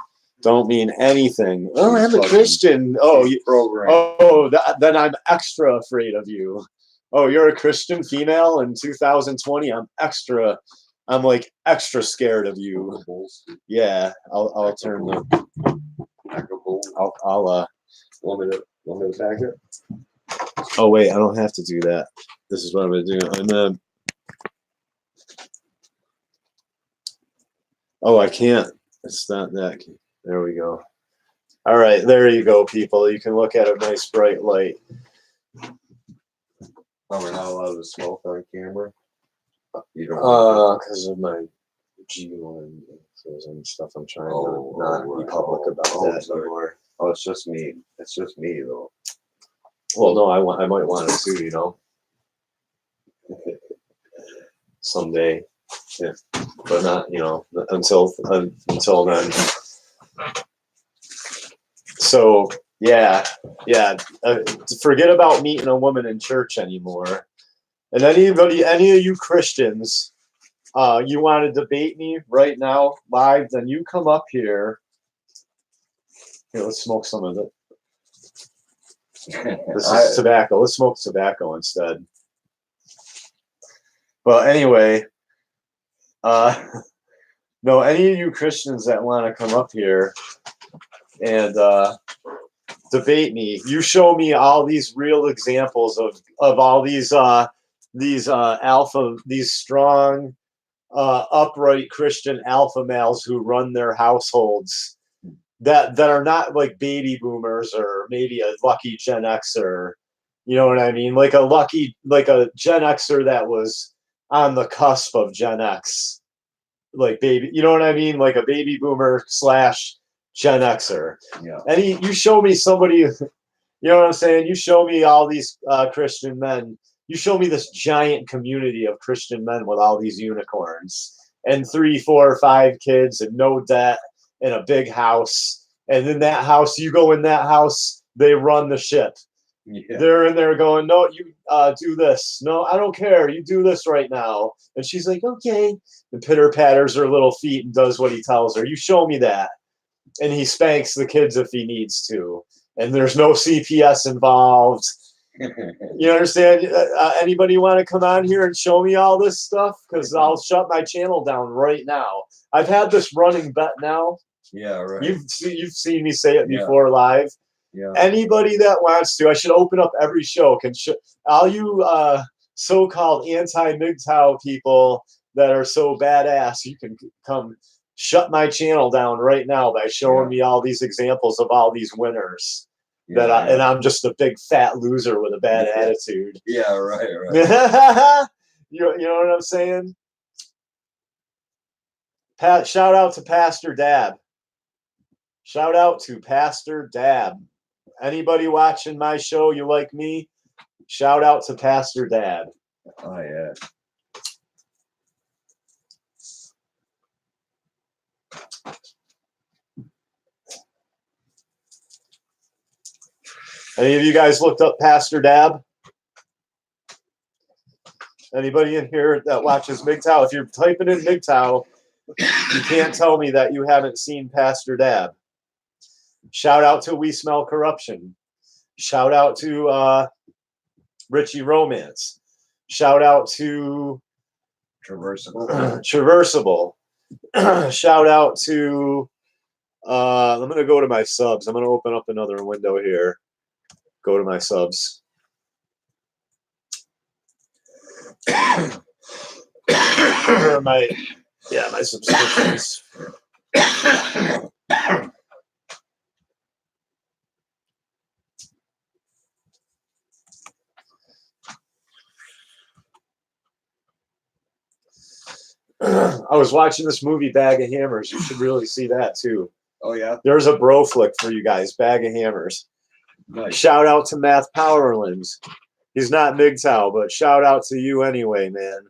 Don't mean anything. Oh, I'm a Christian. Then I'm extra afraid of you. Oh, you're a Christian female in 2020. I'm like extra scared of you. Yeah, I'll turn the. I'll Want me to pack it? Oh wait, I don't have to do that. This is what I'm gonna do. Oh, I can't. It's not that. There we go. All right, there you go, people. You can look at a nice bright light. Oh, we're not allowed to smoke on camera? You don't because of my G1 and stuff. I'm trying to not be public about that anymore. Oh, it's just me. It's just me, though. Well, no, I might want it too, you know. Someday. Yeah. But not, you know, until then. So yeah. Forget about meeting a woman in church anymore. And any of you Christians, you want to debate me right now live? Then you come up here. Here, let's smoke some of it. This is tobacco. Let's smoke tobacco instead. But anyway, no, any of you Christians that want to come up here and debate me, you show me all these real examples of all these strong, upright Christian alpha males who run their households that are not like baby boomers or maybe a lucky Gen Xer. You know what I mean? Like a Gen Xer that was on the cusp of Gen X, like baby. You know what I mean? Like a baby boomer slash Gen Xer. Yeah. And you show me somebody, you know what I'm saying? You show me all these Christian men. You show me this giant community of Christian men with all these unicorns and 3, 4, 5 kids and no debt and a big house. And in that house, you go in that house, they run the ship. Yeah. They're in there going, no, you do this. No, I don't care. You do this right now. And she's like, okay. And pitter patters her little feet and does what he tells her. You show me that. And he spanks the kids if he needs to. And there's no CPS involved. You understand? Anybody want to come on here and show me all this stuff? Because I'll shut my channel down right now. I've had this running bet now. Yeah, right. You've seen me say it before live. Yeah. Anybody that wants to, I should open up every show. All you so-called anti-Mgtow people that are so badass, you can come shut my channel down right now by showing me all these examples of all these winners. And I'm just a big fat loser with a bad attitude. Yeah, right. You know what I'm saying? Shout out to Pastor Dab. Shout out to Pastor Dab. Anybody watching my show, you like me? Shout out to Pastor Dab. Oh, yeah. Any of you guys looked up Pastor Dab? Anybody in here that watches Mgtow? If you're typing in Mgtow, you can't tell me that you haven't seen Pastor Dab. Shout out to We Smell Corruption. Shout out to Richie Romance. Shout out to Traversable. Shout out to I'm going to go to my subs. I'm going to open up another window here. Go to my subs. my subscriptions. I was watching this movie, Bag of Hammers. You should really see that too. Oh yeah. There's a bro flick for you guys, Bag of Hammers. Nice. Shout out to Math Powerlands. He's not Mgtow, but shout out to you anyway, man.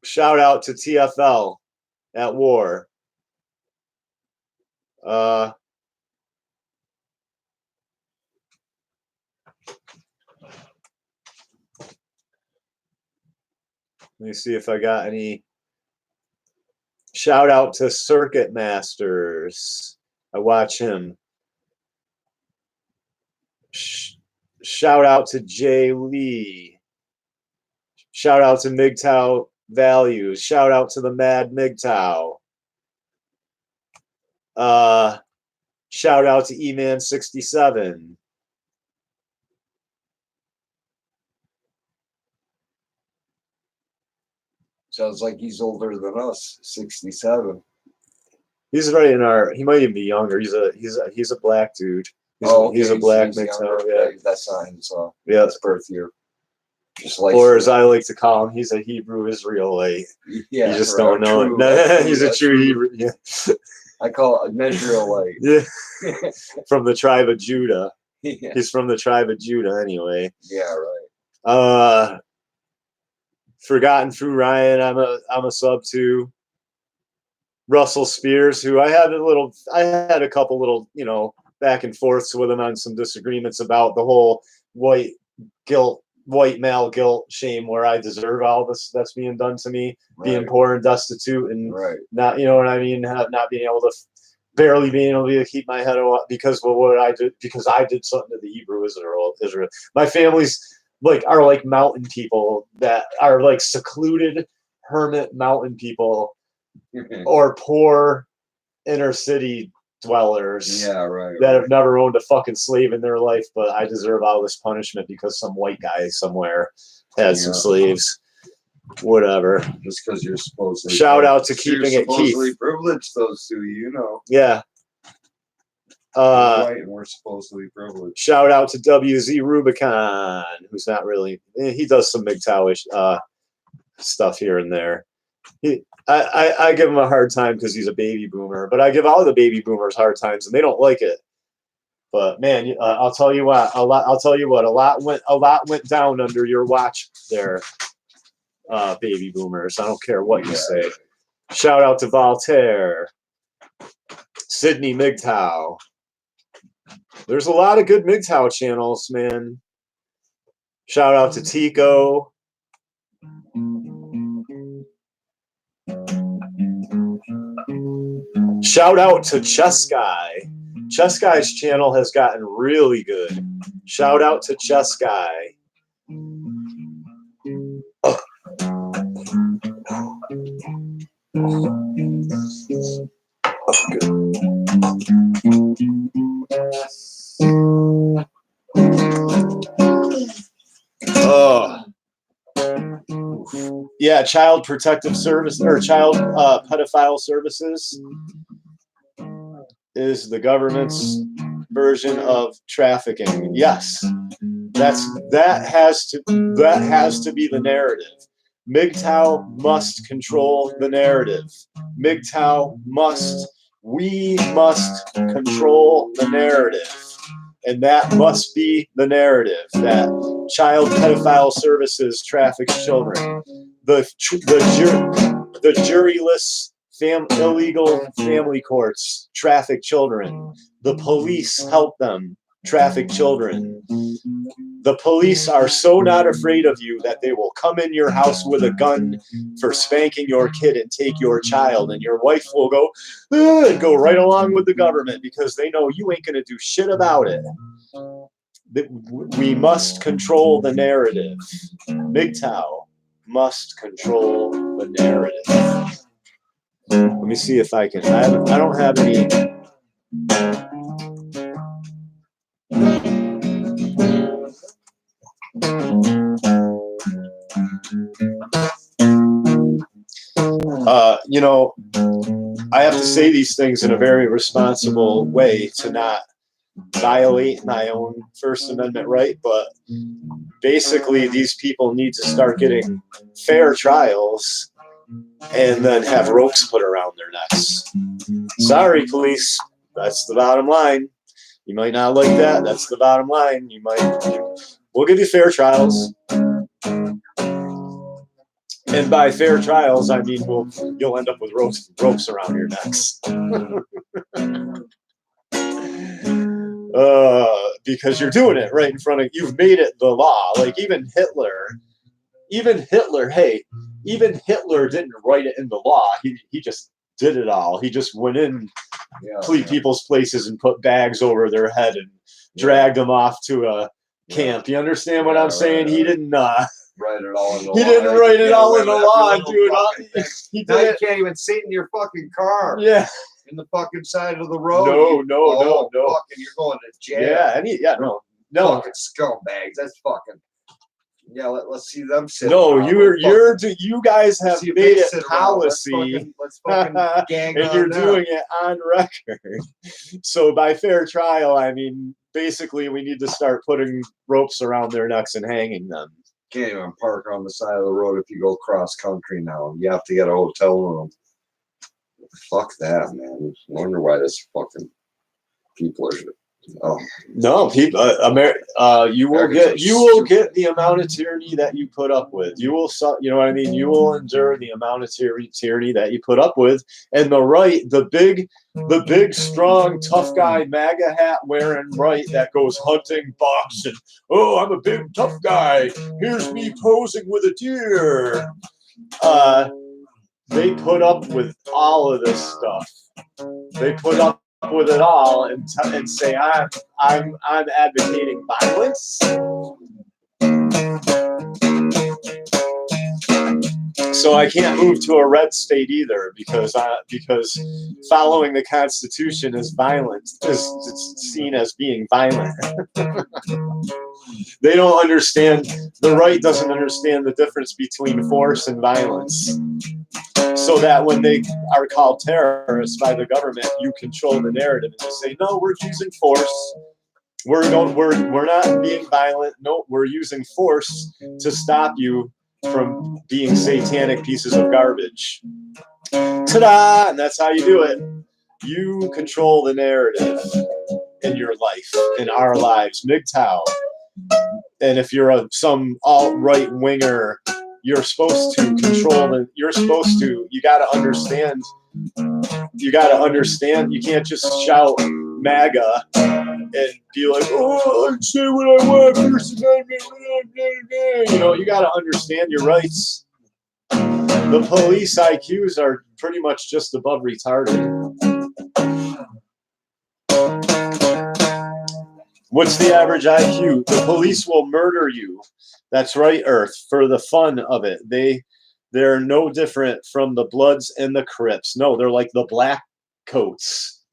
Shout out to TFL at War. Let me see if I got any. Shout out to Circuit Masters. I watch him. Shout out to Jay Lee. Shout out to Mgtow Values. Shout out to the Mad Mgtow. Shout out to E-Man67. Sounds like he's older than us, 67. He's right in our. He might even be younger. He's a black dude. He's a black Mgtow. Yeah, that's not his. Yeah, his birth year. Just like, or as I like to call him, he's a Hebrew Israelite. Yeah, you just don't know it. He's a true Hebrew. Yeah. I call it Israelite. Yeah, from the tribe of Judah. Yeah. He's from the tribe of Judah, anyway. Yeah, right. Forgotten Through Ryan, I'm a sub to. Russell Spears, who I had a couple little, back and forths with him on some disagreements about the whole white male guilt shame where I deserve all this that's being done to me, being poor and destitute and not, you know what I mean, not being able to, barely being able to keep my head up because of what I did, because I did something to the Hebrew Israel. My family's are like mountain people that are like secluded hermit mountain people or poor inner city dwellers that have never owned a fucking slave in their life, but I deserve all this punishment because some white guy somewhere had some slaves. Whatever. Just because you're supposedly shout out to keeping it Keith. Privileged, those two, Yeah. White and we're supposedly privileged. Shout out to WZ Rubicon, who's not really. He does some Mgtowish stuff here and there. I give him a hard time because he's a baby boomer, but I give all the baby boomers hard times, and they don't like it. But man, I'll tell you what. A lot went down under your watch there, baby boomers. I don't care what you say. Shout out to Voltaire, Sydney Mgtow. There's a lot of good Mgtow channels, man. Shout out to Tico. Shout out to Chess Guy. Chess Guy's channel has gotten really good. Shout out to Chess Guy. Yeah, Child Protective Service or Child Pedophile Services is the government's version of trafficking. Yes, that has to be the narrative. Mgtow must control the narrative. We must control the narrative. And that must be the narrative, that Child Pedophile Services traffics children. The juryless illegal family courts traffic children. The police help them traffic children. The police are so not afraid of you that they will come in your house with a gun for spanking your kid and take your child, and your wife will go and go right along with the government because they know you ain't going to do shit about it. We must control the narrative. Mgtow must control the narrative. Let me see if I can. I don't have any. I have to say these things in a very responsible way to not violate my own First Amendment right, but basically these people need to start getting fair trials and then have ropes put around their necks. Sorry, police. That's the bottom line. You might not like that. That's the bottom line. We'll give you fair trials. And by fair trials, I mean you'll end up with ropes around your necks. Because you're doing it right in front of you've made it the law. Like even Hitler, hey, even Hitler didn't write it in the law. He just did it all. He just went in people's places and put bags over their head and dragged them off to a camp. You understand what I'm saying? He didn't write it all in the law. He didn't write it all in the law and do it all. He now did you can't even sit in your fucking car. Yeah. In the fucking side of the road. No. Fucking, you're going to jail. Yeah, no. Fucking scumbags. That's fucking. Yeah, let's see them sit. No, you guys have made it policy. Let's fucking gang and you're doing it on record. So by fair trial, I mean basically we need to start putting ropes around their necks and hanging them. Can't even park on the side of the road if you go cross country now. You have to get a hotel room. Fuck that, man. I wonder why this fucking people are. Oh. No, people. You will get the amount of tyranny that you put up with. You will, you know what I mean. You will endure the amount of tyranny that you put up with, and the big, strong, tough guy, MAGA hat wearing right that goes hunting bucks and I'm a big tough guy. Here's me posing with a deer. They put up with all of this stuff. They put up with it all and say I'm advocating violence. So I can't move to a red state either because following the Constitution is violent. Is seen as being violent. They don't understand. The right doesn't understand the difference between force and violence. so that when they are called terrorists by the government, you control the narrative and you say, no, we're using force. We're not being violent. No, we're using force to stop you from being satanic pieces of garbage. Ta-da! And that's how you do it. You control the narrative in your life, in our lives. Mgtow. And if you're some alt-right winger, you're supposed to control it. You got to understand. You can't just shout MAGA and be like, oh, I say what I want, First Amendment. You got to understand your rights. The police IQs are pretty much just above retarded. What's the average IQ? The police will murder you. That's right, Earth, for the fun of it. They're no different from the Bloods and the Crips. No, they're like the black coats.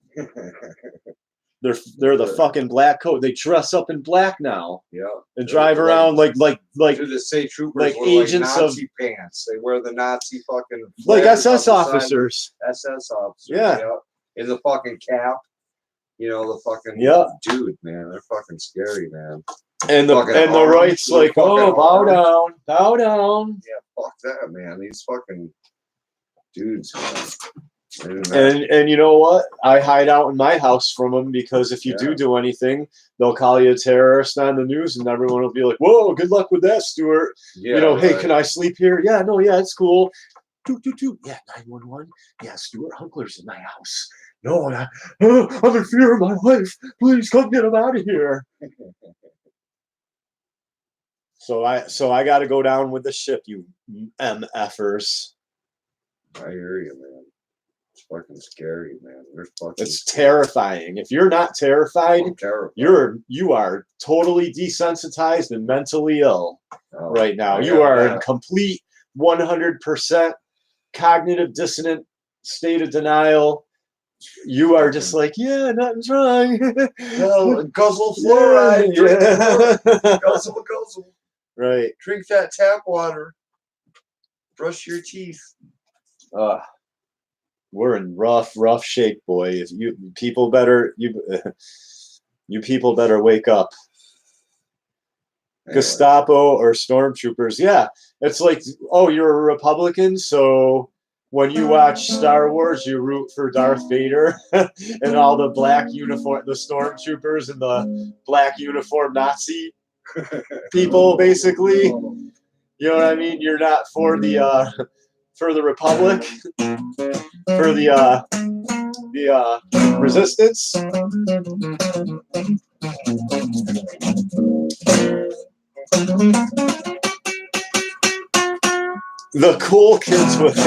They're the fucking black coat. They dress up in black now. Yeah. And drive around like do the state troopers like wear agents like Nazi pants. They wear the Nazi fucking like SS officers. SS officers. Yeah. In the fucking cap. The fucking dude, man. They're fucking scary, man. And the right's like, oh, bow down. Yeah, fuck that, man. These fucking dudes, man. And you know what? I hide out in my house from them because if you do anything, they'll call you a terrorist on the news, and everyone will be like, "Whoa, good luck with that, Stuart." Yeah, hey, can I sleep here? Yeah, no, yeah, it's cool. Yeah, 911. Yeah, Stuart Hunkler's in my house. No, I'm in fear of my life. Please come get him out of here. So I got to go down with the ship, you MFers. I hear you, man. It's fucking scary, man. It's terrifying. If you're not terrified, you are totally desensitized and mentally ill right now. You are in complete 100% cognitive dissonant state of denial. You are just like, yeah, nothing's wrong. Guzzle fluoride. Yeah. Guzzle. Right. Drink that tap water. Brush your teeth. We're in rough shape, boy. You people better wake up. Anyway. Gestapo or stormtroopers. Yeah, it's like, oh, you're a Republican, so when you watch Star Wars, you root for Darth Vader and all the black uniform, the stormtroopers and the black uniform Nazi people, basically. You know what I mean? You're not for the Republic, for the resistance. The cool kids with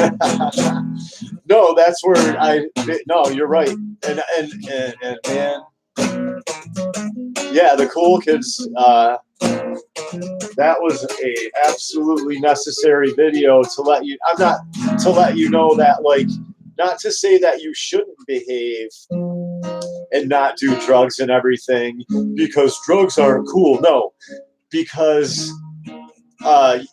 no, that's where no, you're right. And man, yeah, the cool kids, that was a absolutely necessary video to let you know that, like, not to say that you shouldn't behave and not do drugs and everything because drugs aren't cool. No, because I'm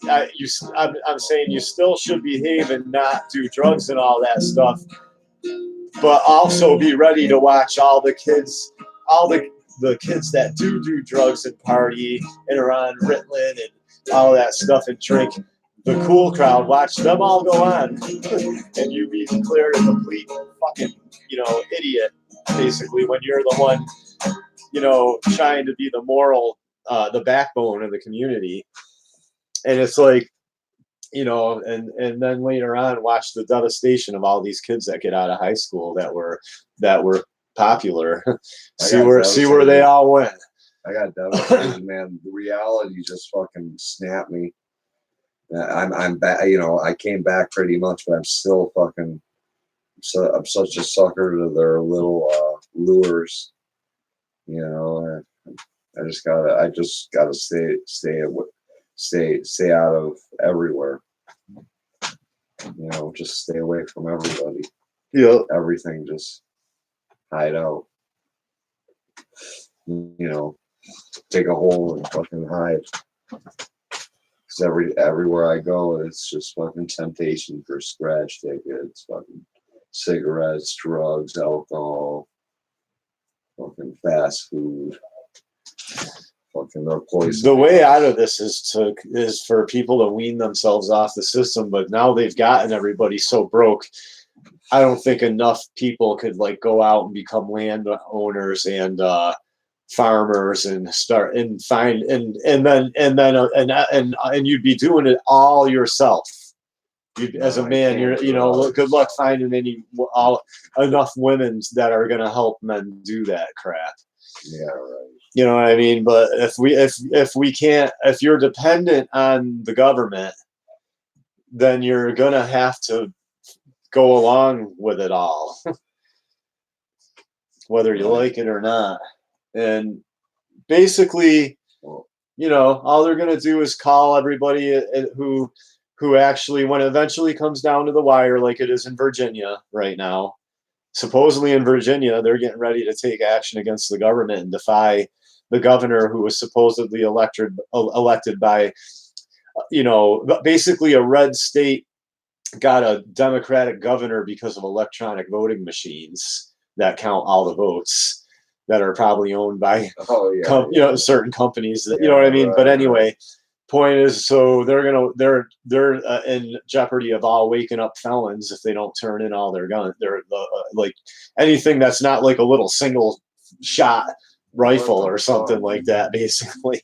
saying you still should behave and not do drugs and all that stuff, but also be ready to watch all the kids that do drugs and party and are on Ritalin and all that stuff and drink. The cool crowd, watch them all go on, and you be declared a complete fucking, idiot, basically, when you're the one, trying to be the moral, the backbone of the community. And it's like, and then later on, watch the devastation of all these kids that get out of high school that were popular. see where they all went. I got devastated, man. The reality just fucking snapped me. I'm back. I came back pretty much, but I'm still fucking. I'm such a sucker to their little lures. I just gotta stay out of everywhere. Just stay away from everybody. Yeah. Everything, just hide out. Take a hole and fucking hide. Everywhere I go, it's just fucking temptation for scratch tickets, fucking cigarettes, drugs, alcohol, fucking fast food, fucking their poison. The way out of this is for people to wean themselves off the system, but now they've gotten everybody so broke. I don't think enough people could like go out and become landowners and farmers and start and find and you'd be doing it all yourself. As a man, good luck finding enough women that are going to help men do that crap. Yeah, right. You know what I mean? But if we can't, if you're dependent on the government, then you're going to have to go along with it all, whether you like it or not. And basically, all they're going to do is call everybody who actually, when it eventually comes down to the wire, like it is in Virginia right now, supposedly in Virginia, they're getting ready to take action against the government and defy the governor who was supposedly elected by, basically a red state got a Democratic governor because of electronic voting machines that count all the votes that are probably owned by certain companies that, you know what I mean? Right, but anyway, point is, so they're in jeopardy of all waking up felons if they don't turn in all their guns. They're like anything that's not like a little single shot rifle or something like that, basically.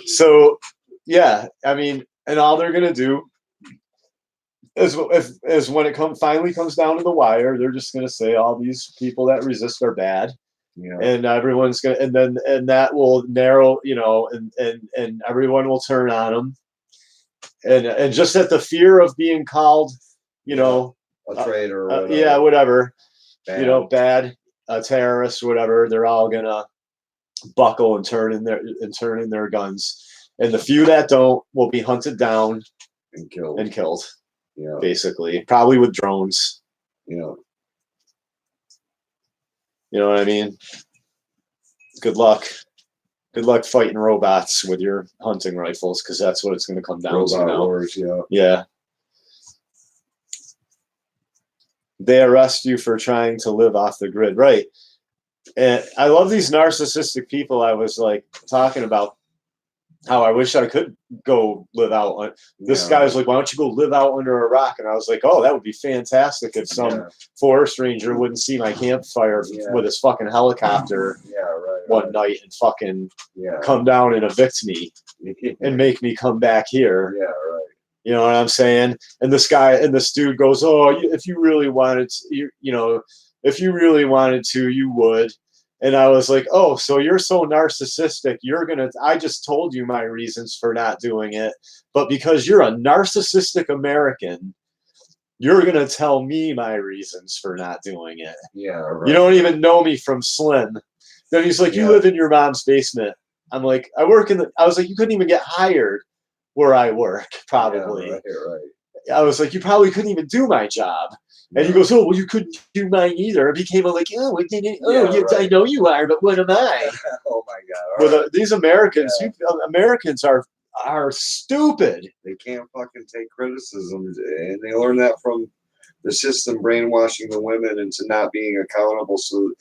So yeah, I mean, and all they're gonna do is when it finally comes down to the wire, they're just gonna say all these people that resist are bad. Yeah. And everyone's gonna, and that will narrow, and everyone will turn on them, and just at the fear of being called, a traitor, whatever, bad, a terrorist, whatever, they're all gonna buckle and turn in their guns, and the few that don't will be hunted down and killed. Yeah, basically, probably with drones. Yeah. You know what I mean? Good luck. Good luck fighting robots with your hunting rifles, because that's what it's going to come down to now. Wars, yeah. They arrest you for trying to live off the grid, right? And I love these narcissistic people. I was like talking about how I wish I could go live out. This guy was like, "Why don't you go live out under a rock?" And I was like, "Oh, that would be fantastic if some forest ranger wouldn't see my campfire with his fucking helicopter one night and fucking come down and evict me and make me come back here." Yeah, right. You know what I'm saying? And this dude goes, "Oh, if you really wanted to, if you really wanted to, you would." And I was like, "Oh, so you're so narcissistic. I just told you my reasons for not doing it. But because you're a narcissistic American, you're going to tell me my reasons for not doing it. Yeah, right. You don't even know me from Slim." Then he's like, "You live in your mom's basement." I'm like, I was like, "You couldn't even get hired where I work, probably." Yeah, right. I was like, "You probably couldn't even do my job." And he goes, "Oh, well, you couldn't do mine either." It became like, "Oh, I know you are, but what am I?" Oh my God! These Americans, Americans are stupid. They can't fucking take criticism, and they learn that from the system brainwashing the women into not being accountable. So,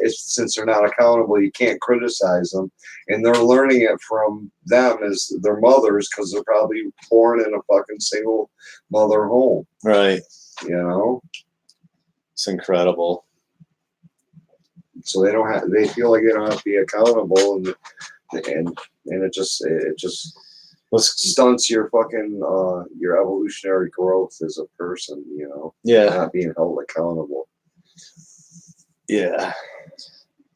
since they're not accountable, you can't criticize them, and they're learning it from them as their mothers, because they're probably born in a fucking single mother home, right? It's incredible. So they feel like they don't have to be accountable, and it just stunts your fucking your evolutionary growth as a person, not being held accountable. Yeah.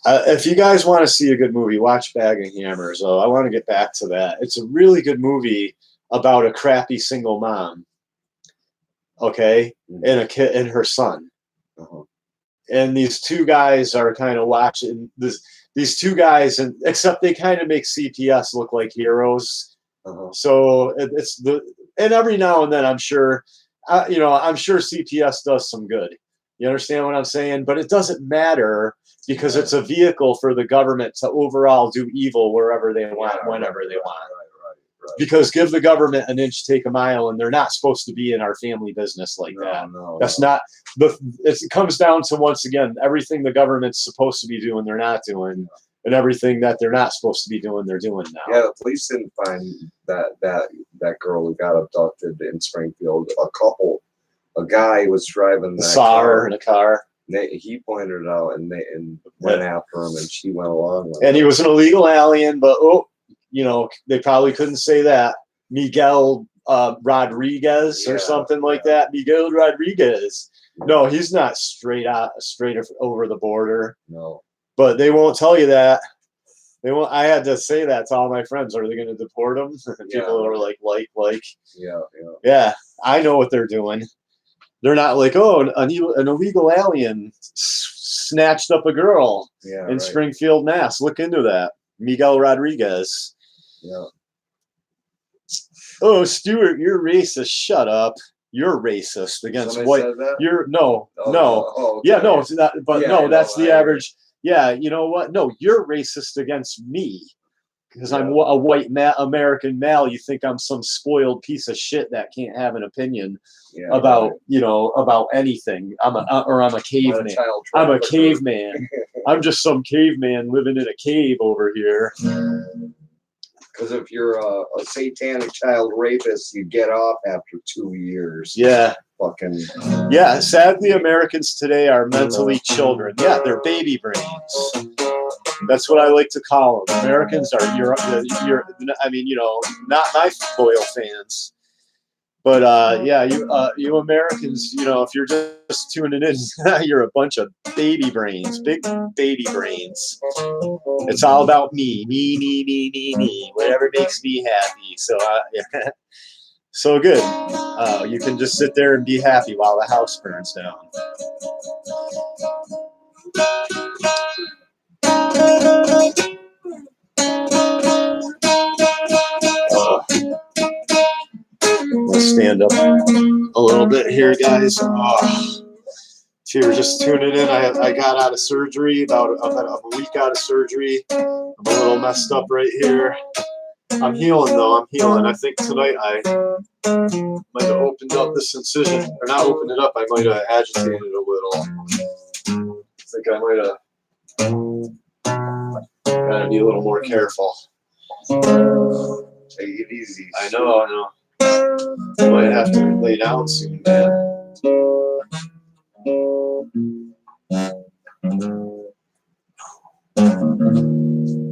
If you guys want to see a good movie, watch Bag of Hammers. Oh, I want to get back to that. It's a really good movie about a crappy single mom. Okay, and a kid and her son, and these two guys are kind of watching this. These two guys, and except they kind of make CPS look like heroes. So and every now and then, I'm sure, I'm sure CPS does some good. You understand what I'm saying? But it doesn't matter, because it's a vehicle for the government to overall do evil wherever they want, whenever they want. Because give the government an inch, take a mile, and they're not supposed to be in our family business like that. That's not the. It comes down to, once again, everything the government's supposed to be doing, they're not doing, and everything that they're not supposed to be doing, they're doing now. Yeah, the police didn't find that girl who got abducted in Springfield. A guy was driving that saw her in a car. He pointed it out and went after him, and she went along with it. And he was an illegal alien, but they probably couldn't say that. Miguel Rodriguez or something like that. Miguel Rodriguez. No, he's not straight over the border. No. But they won't tell you that. They won't. I had to say that to all my friends. Are they going to deport him? People are like. Yeah, I know what they're doing. They're not like, oh, an illegal alien snatched up a girl in Springfield, Mass. Look into that. Miguel Rodriguez. Yeah. Oh, Stuart, you're racist. Shut up. You're racist against white. Said that? You're no. Oh, okay. Yeah, no, it's not, but Yeah, no, that's the average. Agree. Yeah, you know what? No, you're racist against me because I'm a white American male. You think I'm some spoiled piece of shit that can't have an opinion about about anything. I'm a caveman. I'm a caveman. I'm just some caveman living in a cave over here. Because if you're a satanic child rapist, you get off after 2 years. Yeah. Fucking. Yeah. Sadly, Americans today are mentally children. Yeah, they're baby brains. That's what I like to call them. Americans are I mean, not my loyal fans. But you Americans, if you're just tuning in, you're a bunch of baby brains, big baby brains. It's all about me, whatever makes me happy. So, so good. You can just sit there and be happy while the house burns down. I'll stand up a little bit here, guys. If you were just tuning in, I got out of surgery, about a week out of surgery. I'm a little messed up right here. I'm healing, though. I'm healing. I think tonight I might have opened up this incision. Or not opened it up. I might have agitated it a little. I think I might have got to be a little more careful. Take it easy. I know. I might have to lay down soon, man.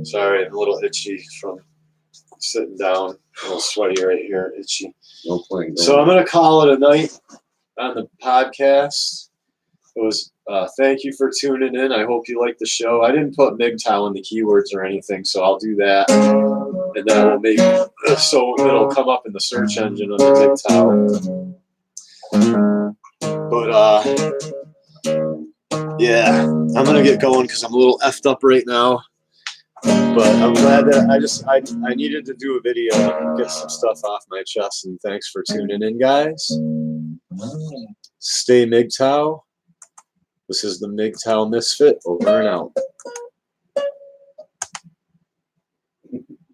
Sorry, I'm a little itchy from sitting down. A little sweaty right here, itchy. No point. So I'm going to call it a night on the podcast. It was thank you for tuning in. I hope you liked the show. I didn't put Mgtow in the keywords or anything, so I'll do that. And that will make so it'll come up in the search engine under Mgtow. But yeah, I'm gonna get going because I'm a little effed up right now. But I'm glad that I needed to do a video and get some stuff off my chest. And thanks for tuning in, guys. Stay Mgtow. This is the Mgtow Misfit, over and out.